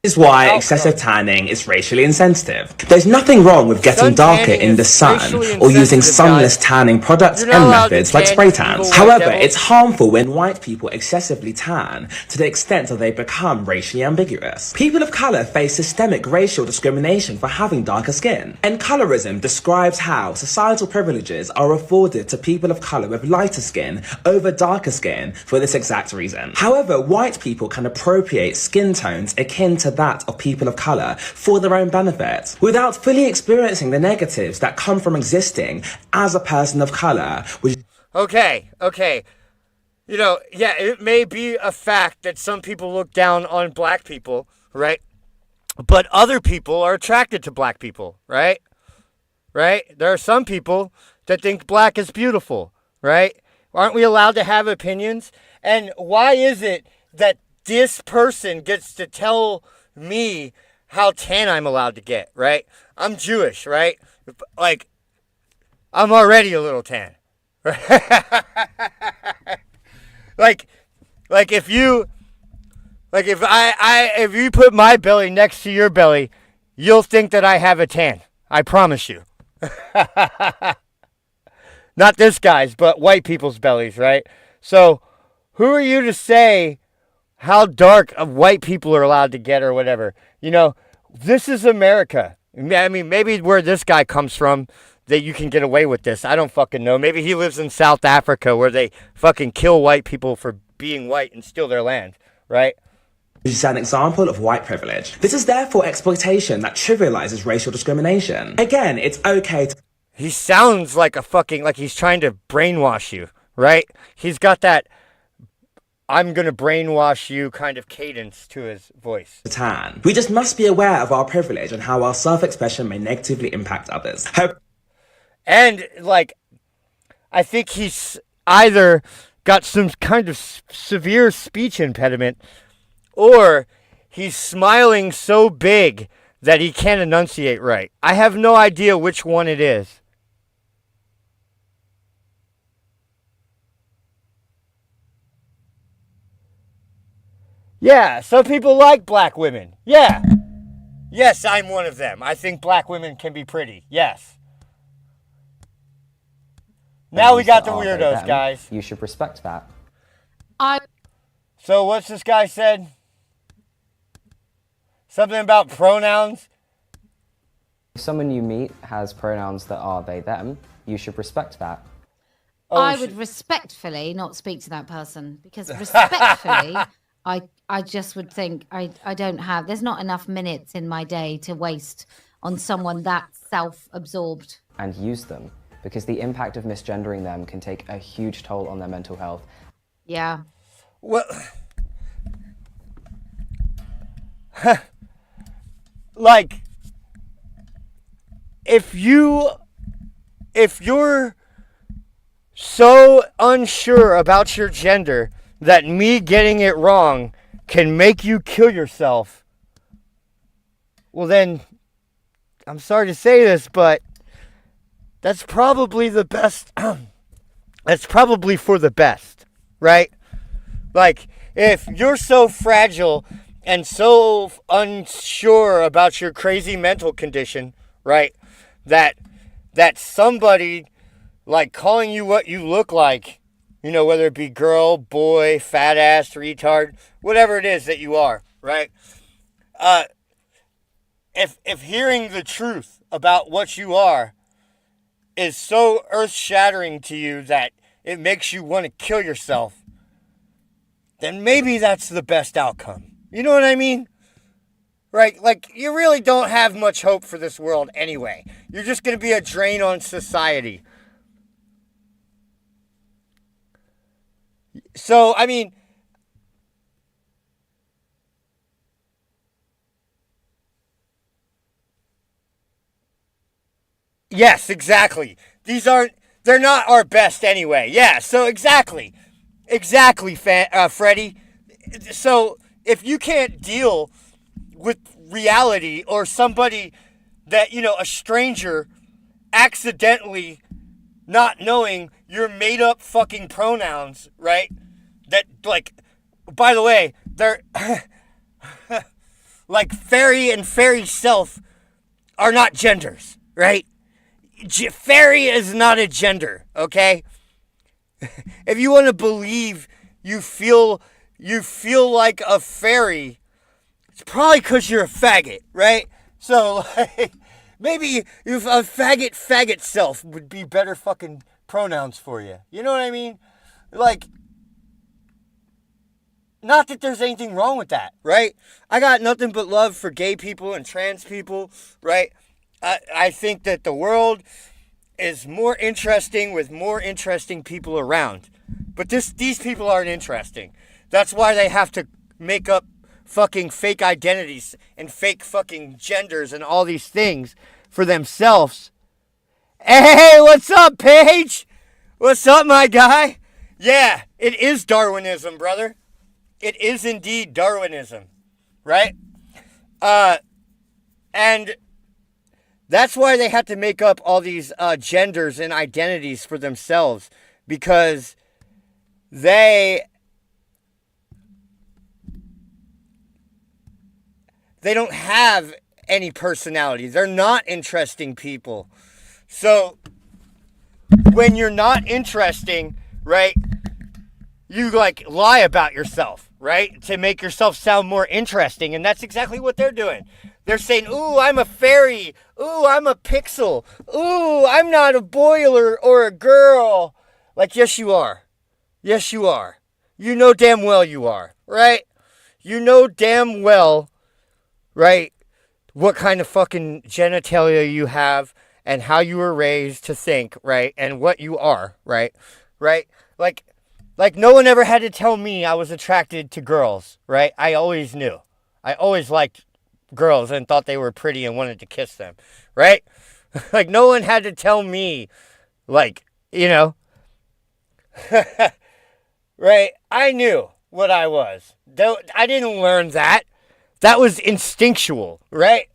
This is why excessive tanning is racially insensitive. There's nothing wrong with getting darker in the sun or using sunless tanning products and methods like spray tans. However, it's harmful when white people excessively tan to the extent that they become racially ambiguous. People of color face systemic racial discrimination for having darker skin. And colorism describes how societal privileges are afforded to people of color with lighter skin over darker skin for this exact reason. However, white people can appropriate skin tones akin to that of people of color for their own benefit, without fully experiencing the negatives that come from existing as a person of color. Okay. It may be a fact that some people look down on black people, right? But other people are attracted to black people, right? Right? There are some people that think black is beautiful, right? Aren't we allowed to have opinions? And why is it that this person gets to tell me how tan I'm allowed to get, right? I'm Jewish, right? Like, I'm already a little tan. Like if you put my belly next to your belly, you'll think that I have a tan. I promise you. Not this guy's, but white people's bellies, right? So, who are you to say how dark white people are allowed to get or whatever? This is America. I mean, maybe where this guy comes from, that you can get away with this. I don't fucking know. Maybe he lives in South Africa where they fucking kill white people for being white and steal their land, right? This is an example of white privilege. This is therefore exploitation that trivializes racial discrimination. Again, it's okay to... He sounds like like he's trying to brainwash you, right? He's got that I'm gonna brainwash you kind of cadence to his voice. We just must be aware of our privilege and how our self-expression may negatively impact others. And, like, I think he's either got some kind of severe speech impediment, or he's smiling so big that he can't enunciate right. I have no idea which one it is. Yeah, some people like black women. Yeah. Yes, I'm one of them. I think black women can be pretty. Yes. Now we got the weirdos, guys. You should respect that. So what's this guy said? Something about pronouns? If someone you meet has pronouns that are they, them, you should respect that. I would respectfully not speak to that person, because respectfully, I just would think I don't have, there's not enough minutes in my day to waste on someone that self-absorbed. And use them, because the impact of misgendering them can take a huge toll on their mental health. Yeah. Well, like, if you're so unsure about your gender that me getting it wrong can make you kill yourself, well then, I'm sorry to say this, but that's probably the best. That's probably for the best, right? Like, if you're so fragile and so unsure about your crazy mental condition, right, that somebody, like, calling you what you look like, you know, whether it be girl, boy, fat ass, retard, whatever it is that you are, right? If hearing the truth about what you are is so earth-shattering to you that it makes you want to kill yourself, then maybe that's the best outcome. You know what I mean? Right? Like, you really don't have much hope for this world anyway. You're just going to be a drain on society. So, I mean, yes, exactly. They're not our best anyway. Yeah, so exactly. Exactly, Freddie. So, if you can't deal with reality, or somebody that, you know, a stranger accidentally not knowing your made up fucking pronouns, right? That, like, by the way, they're like fairy and fairy self are not genders, right? Fairy is not a gender, okay? If you want to believe you feel like a fairy, it's probably because you're a faggot, right? So, like, maybe if a faggot self would be better fucking pronouns for you. You know what I mean? Like, not that there's anything wrong with that, right? I got nothing but love for gay people and trans people, right? I think that the world is more interesting with more interesting people around. But these people aren't interesting. That's why they have to make up fucking fake identities and fake fucking genders and all these things for themselves. Hey, what's up, Paige? What's up, my guy? Yeah, it is Darwinism, brother. It is indeed Darwinism, right? And that's why they had to make up all these genders and identities for themselves, because they don't have any personality. They're not interesting people. So when you're not interesting, right, you like lie about yourself, right, to make yourself sound more interesting. And that's exactly what they're doing. They're saying, ooh, I'm a fairy. Ooh, I'm a pixel. Ooh, I'm not a boy or a girl. Like, yes, you are. Yes, you are. You know damn well you are, right? You know damn well, right, what kind of fucking genitalia you have and how you were raised to think, right, and what you are, right? Right? Like no one ever had to tell me I was attracted to girls, right? I always knew. I always liked girls and thought they were pretty and wanted to kiss them, right? Like, no one had to tell me, like, you know, right? I knew what I was. I didn't learn that. That was instinctual, right?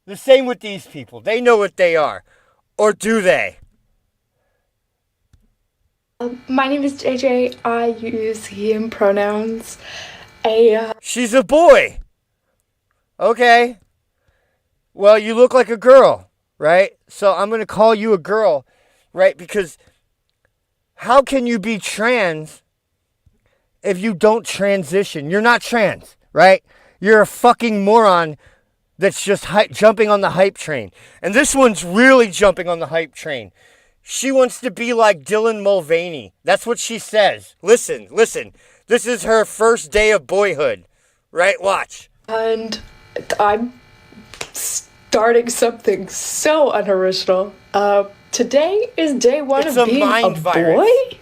The same with these people. They know what they are. Or do they? My name is JJ. I use he, him pronouns. She's a boy. Okay. Well, you look like a girl, right? So I'm going to call you a girl, right? Because how can you be trans if you don't transition? You're not trans, right? You're a fucking moron that's just jumping on the hype train. And this one's really jumping on the hype train. She wants to be like Dylan Mulvaney. That's what she says. Listen. This is her first day of boyhood, right? Watch. And I'm starting something so unoriginal. Today is day one It's of a being mind a virus. boy?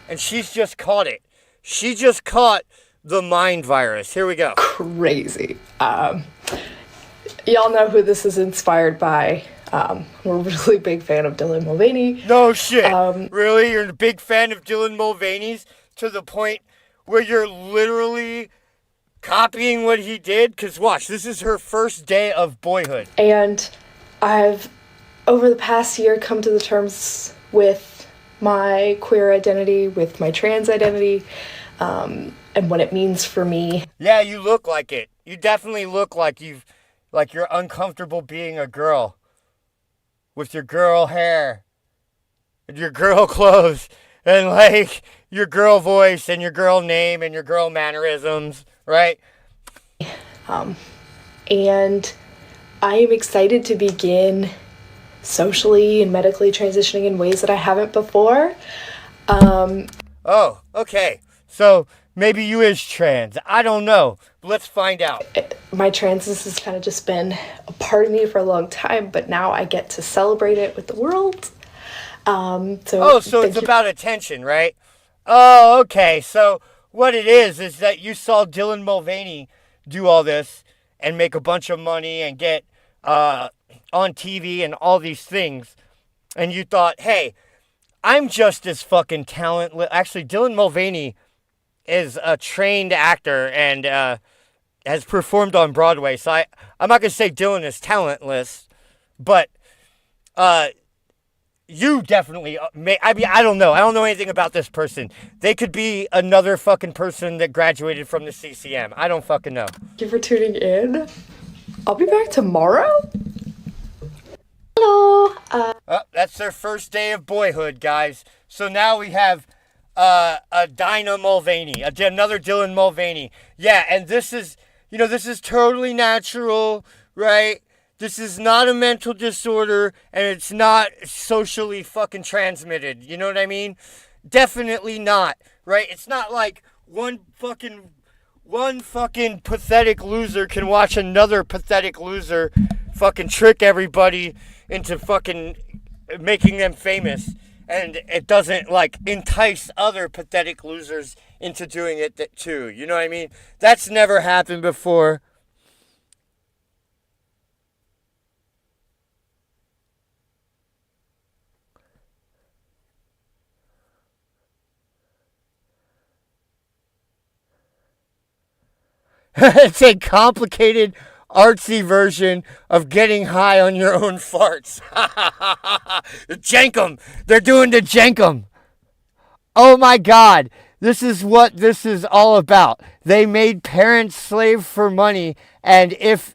And she's just caught it. She just caught the mind virus. Here we go. Crazy. Y'all know who this is inspired by. We're a really big fan of Dylan Mulvaney. No shit. Really? You're a big fan of Dylan Mulvaney's to the point where you're literally copying what he did? Because watch, this is her first day of boyhood. And I've, over the past year, come to the terms with my queer identity, with my trans identity, and what it means for me. Yeah, you look like it. You definitely look like you're uncomfortable being a girl. With your girl hair, and your girl clothes, and like your girl voice, and your girl name, and your girl mannerisms, right? And I am excited to begin socially and medically transitioning in ways that I haven't before. Oh, okay. So maybe you is trans. I don't know. Let's find out. My transness has kind of just been a part of me for a long time, but now I get to celebrate it with the world. So it's about attention, right? Oh, okay. So what it is that you saw Dylan Mulvaney do all this and make a bunch of money and get on TV and all these things, and you thought, hey, I'm just as fucking talentless. Actually, Dylan Mulvaney is a trained actor and has performed on Broadway. So I'm not going to say Dylan is talentless, but you definitely I don't know. I don't know anything about this person. They could be another fucking person that graduated from the CCM. I don't fucking know. Thank you for tuning in. I'll be back tomorrow. Hello. That's their first day of boyhood, guys. So now we have a Dinah Mulvaney, another Dylan Mulvaney. Yeah, and this is totally natural, right? This is not a mental disorder, and it's not socially fucking transmitted. You know what I mean? Definitely not, right? It's not like one fucking pathetic loser can watch another pathetic loser fucking trick everybody into fucking making them famous, and it doesn't like entice other pathetic losers into doing it too. You know what I mean? That's never happened before. It's a complicated, artsy version of getting high on your own farts. Jankum! They're doing the Jankum! Oh my God! This is what this is all about. They made parents slave for money, and if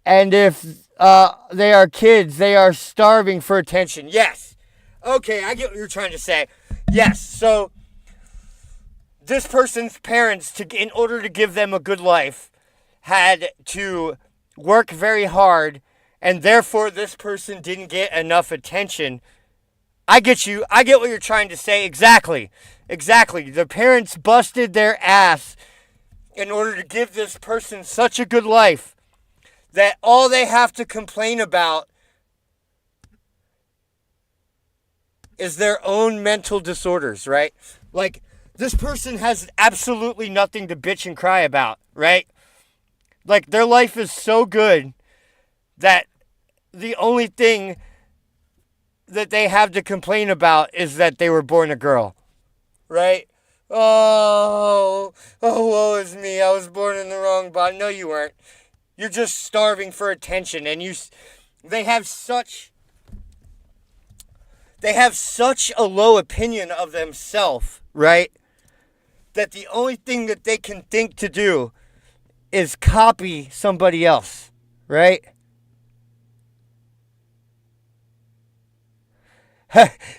they are kids, they are starving for attention. Yes! Okay, I get what you're trying to say. Yes, so this person's parents, in order to give them a good life, had to work very hard, and therefore this person didn't get enough attention I get you. I get what you're trying to say. Exactly. The parents busted their ass in order to give this person such a good life that all they have to complain about is their own mental disorders, right? Like, this person has absolutely nothing to bitch and cry about, right? Like, their life is so good that the only thing that they have to complain about is that they were born a girl, right? Oh, woe is me. I was born in the wrong body. No, you weren't. You're just starving for attention, and they have such a low opinion of themselves, right? That the only thing that they can think to do is copy somebody else, right?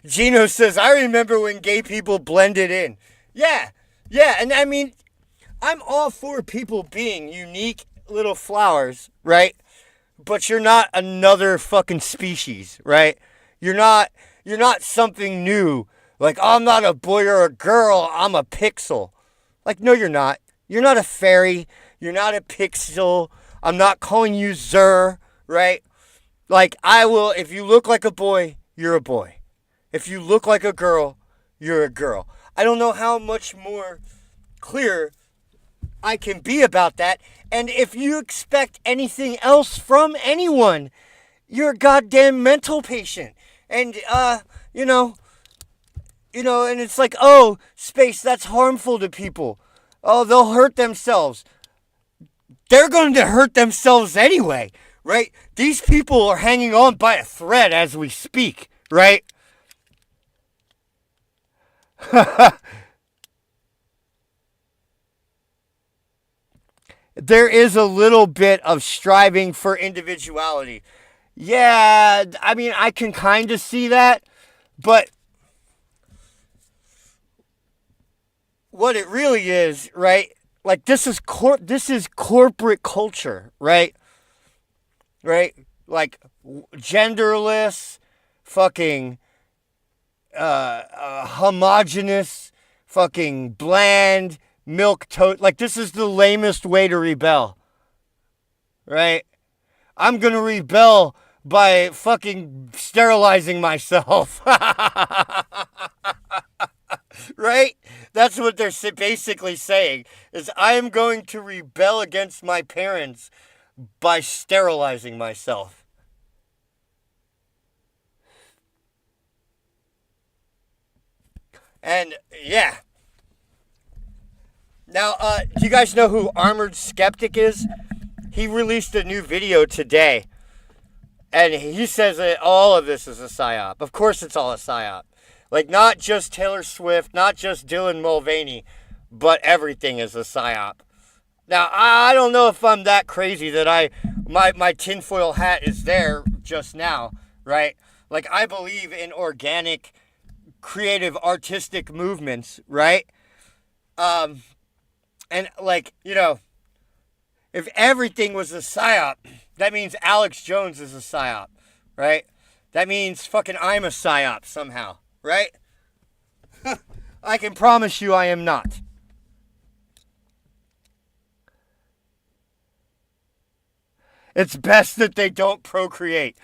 Gino says, I remember when gay people blended in. Yeah, and I mean, I'm all for people being unique little flowers, right? But you're not another fucking species, right? You're not something new. Like, I'm not a boy or a girl, I'm a pixel. Like, no, you're not. You're not a fairy. You're not a pixel. I'm not calling you Zer, right? Like, if you look like a boy, you're a boy. If you look like a girl, you're a girl. I don't know how much more clear I can be about that. And if you expect anything else from anyone, you're a goddamn mental patient. And, and it's like, oh, SpaysE, that's harmful to people. Oh, they'll hurt themselves. They're going to hurt themselves anyway, right? These people are hanging on by a thread as we speak, right? There is a little bit of striving for individuality. Yeah, I mean, I can kind of see that, but what it really is, right? Like, this is corporate culture, right? Right? Like, genderless, fucking homogenous, fucking bland, milk toast. Like, this is the lamest way to rebel, right? I'm gonna rebel by fucking sterilizing myself. Right? That's what they're basically saying, is I am going to rebel against my parents by sterilizing myself. And, yeah. Now, do you guys know who Armored Skeptic is? He released a new video today. And he says that all of this is a psyop. Of course it's all a psyop. Like, not just Taylor Swift, not just Dylan Mulvaney, but everything is a psyop. Now, I don't know if I'm that crazy that my tinfoil hat is there just now, right? Like, I believe in organic, creative, artistic movements, right? And, like, if everything was a psyop, that means Alex Jones is a psyop, right? That means fucking I'm a psyop somehow, right? I can promise you I am not. It's best that they don't procreate.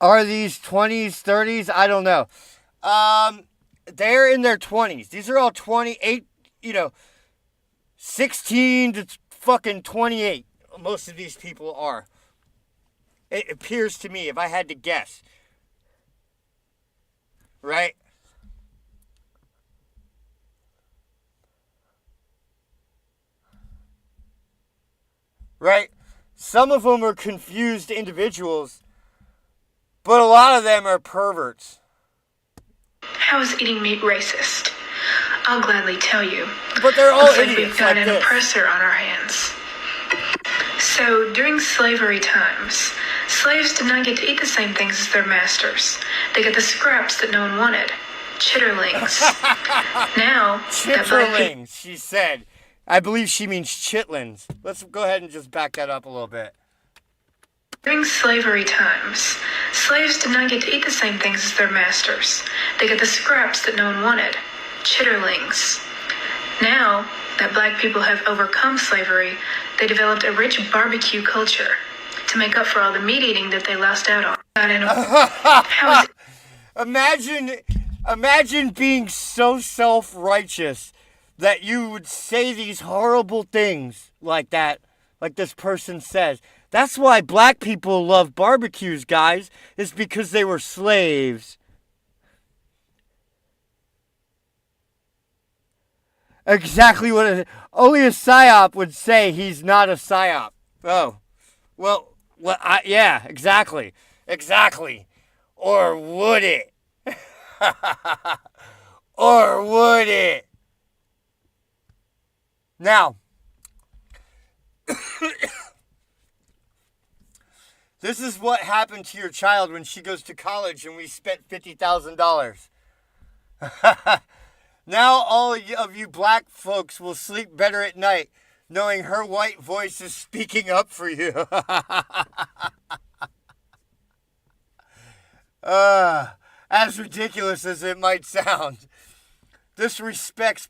Are these 20s, 30s? I don't know. They're in their 20s. These are all 28, 16 to fucking 28. Most of these people are. It appears to me, if I had to guess. Right? Right? Some of them are confused individuals, but a lot of them are perverts. How is eating meat racist? I'll gladly tell you. But they're all Looks like idiots we've got like an this. oppressor on our hands. So, during slavery times, slaves did not get to eat the same things as their masters. They got the scraps that no one wanted. Chitterlings. Now, that black Chitterlings, she said. I believe she means chitlins. Let's go ahead and just back that up a little bit. During slavery times, slaves did not get to eat the same things as their masters. They got the scraps that no one wanted, chitterlings. Now that black people have overcome slavery, they developed a rich barbecue culture to make up for all the meat eating that they lost out on. Imagine being so self-righteous that you would say these horrible things like that, like this person says. That's why black people love barbecues, guys, is because they were slaves. Exactly what only a psyop would say. He's not a psyop. Oh, well, yeah, exactly. Or would it? Or would it? Now, this is what happened to your child when she goes to college and we spent $50,000. Now all of you black folks will sleep better at night knowing her white voice is speaking up for you. As ridiculous as it might sound, this reflects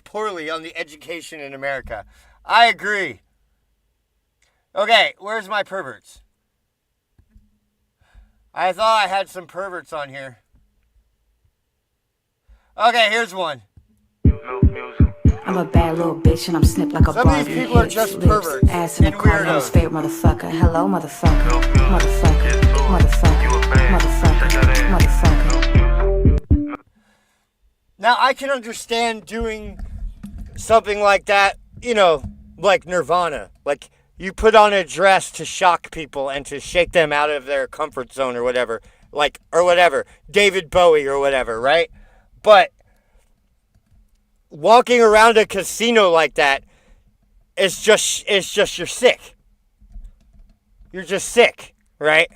poorly on the education in America. I agree. Okay, where's my perverts? I thought I had some perverts on here. Okay, here's one. I'm a bad little bitch and I'm snipped like a Some of these people are just perverts ass in and a car, weirdos. favorite motherfucker. Hello, motherfucker. Motherfucker. Now, I can understand doing something like that, like Nirvana. Like, you put on a dress to shock people and to shake them out of their comfort zone or whatever. David Bowie or whatever, right? But walking around a casino like that is just you're sick. You're just sick, right?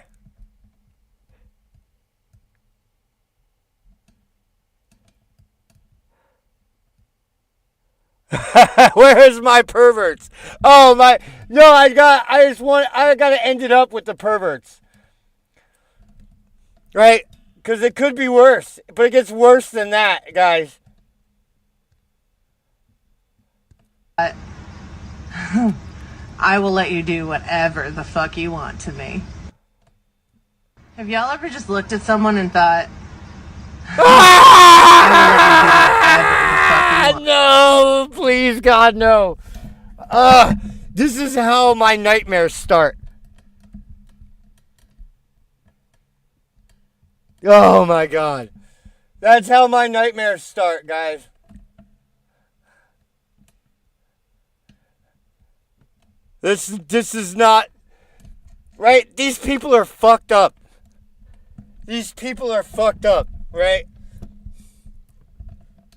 Where's my perverts? Oh my! No, I gotta end it up with the perverts, right? Because it could be worse, but it gets worse than that, guys. I will let you do whatever the fuck you want to me. Have y'all ever just looked at someone and thought, No, please, God, no. This is how my nightmares start. Oh my God. That's how my nightmares start, guys. This is not right. These people are fucked up. These people are fucked up, right?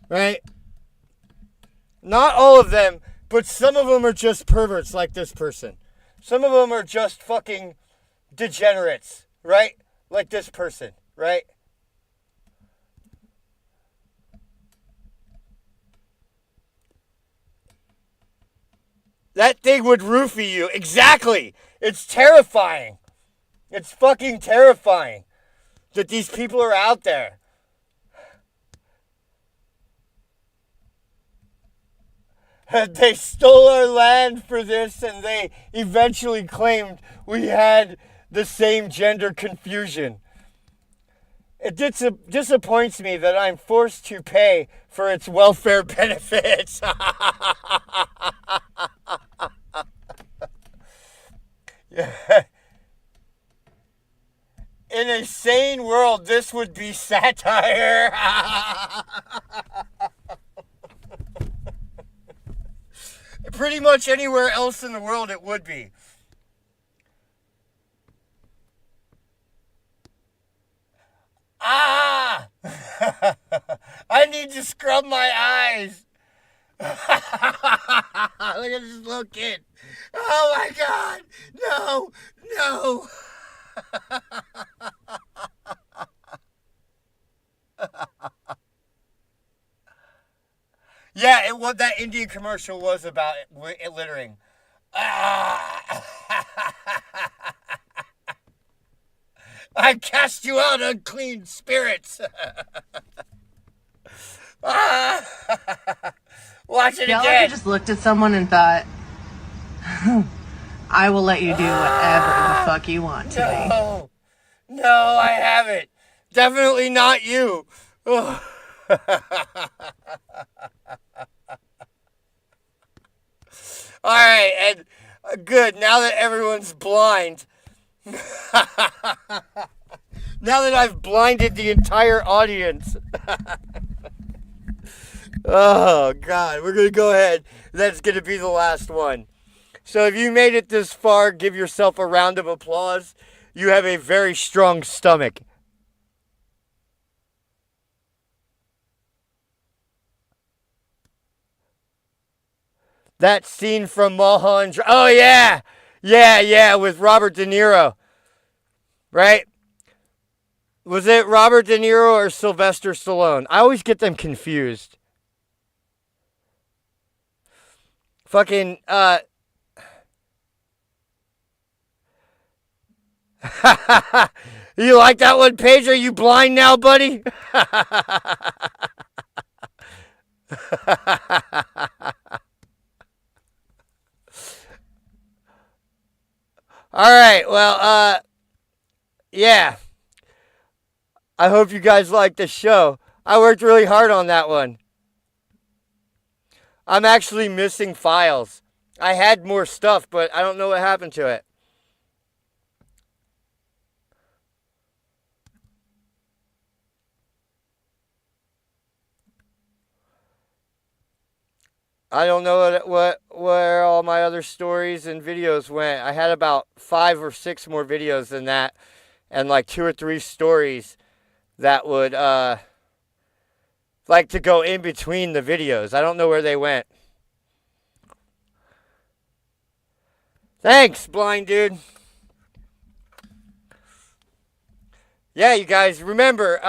Right? Not all of them, but some of them are just perverts like this person. Some of them are just fucking degenerates, right? Like this person, right? That thing would roofie you. Exactly. It's terrifying. It's fucking terrifying that these people are out there. They stole our land for this, and they eventually claimed we had the same gender confusion. It disappoints me that I'm forced to pay for its welfare benefits. Yeah. In a sane world, this would be satire. Pretty much anywhere else in the world, it would be. Ah! I need to scrub my eyes. Look at this little kid. Oh my God! No! No! Yeah, what that Indian commercial was about it littering. Ah. I cast you out, unclean spirits. Ah. Watch it Y'all again. ever just looked at someone and thought, I will let you do whatever the fuck you want to me? No, I haven't. Definitely not you. All right, and good. Now that everyone's blind, now that I've blinded the entire audience. Oh, God. We're going to go ahead. That's going to be the last one. So if you made it this far, give yourself a round of applause. You have a very strong stomach. That scene from Mulholland Drive. Oh, yeah. Yeah, with Robert De Niro. Right? Was it Robert De Niro or Sylvester Stallone? I always get them confused. Fucking, you like that one, Paige? Are you blind now, buddy? All right, well, yeah. I hope you guys liked the show. I worked really hard on that one. I'm actually missing files. I had more stuff, but I don't know what happened to it. I don't know where all my other stories and videos went. I had about 5 or 6 more videos than that, and like 2 or 3 stories that would like to go in between the videos. I don't know where they went. Thanks, blind dude. Yeah, you guys, remember,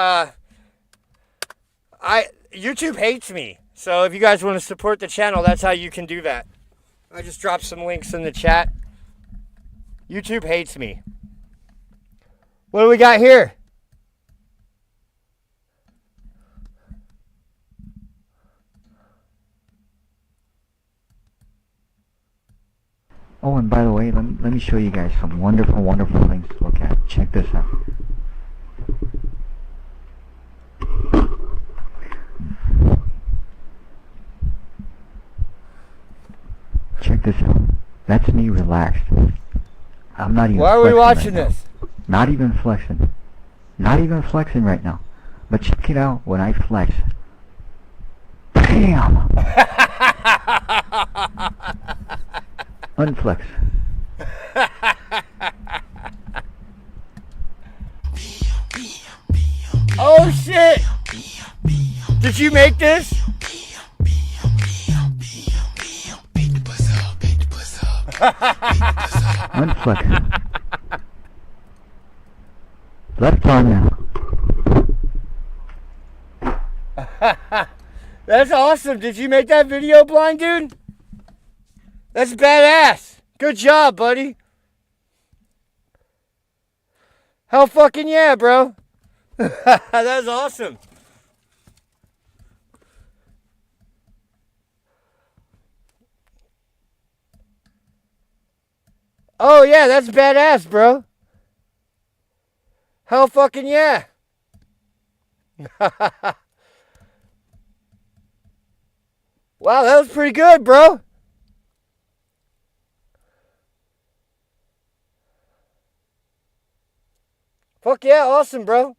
YouTube hates me. So if you guys want to support the channel, that's how you can do that. I just dropped some links in the chat. YouTube hates me. What do we got here? Oh, and by the way, let me show you guys some wonderful, wonderful things to look at. Check this out. Check this out. That's me relaxed. I'm not even Why are we watching this? Not even flexing. Not even flexing right now. But check it out when I flex. Bam! Unflex. Oh shit! Did you make this? Unflex. Left arm now. That's awesome. Did you make that video, blind dude? That's badass. Good job, buddy. Hell fucking yeah, bro. That's awesome. Oh yeah, that's badass, bro. Hell fucking yeah. Wow, that was pretty good, bro. Fuck yeah, awesome, bro.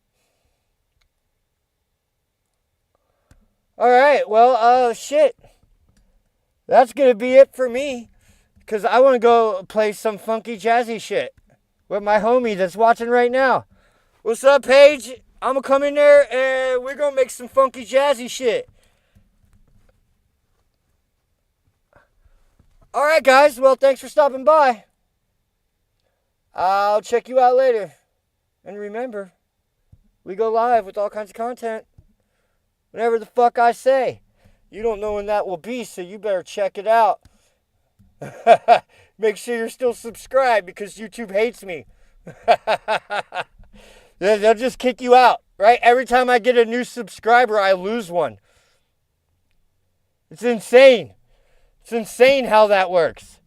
Alright, well, shit. That's gonna be it for me. Because I want to go play some funky jazzy shit with my homie that's watching right now. What's up, Paige? I'm going to come in there and we're going to make some funky jazzy shit. Alright, guys. Well, thanks for stopping by. I'll check you out later. And remember, we go live with all kinds of content. Whatever the fuck I say. You don't know when that will be, so you better check it out. Make sure you're still subscribed because YouTube hates me. They'll just kick you out, right? Every time I get a new subscriber, I lose one. It's insane. It's insane how that works.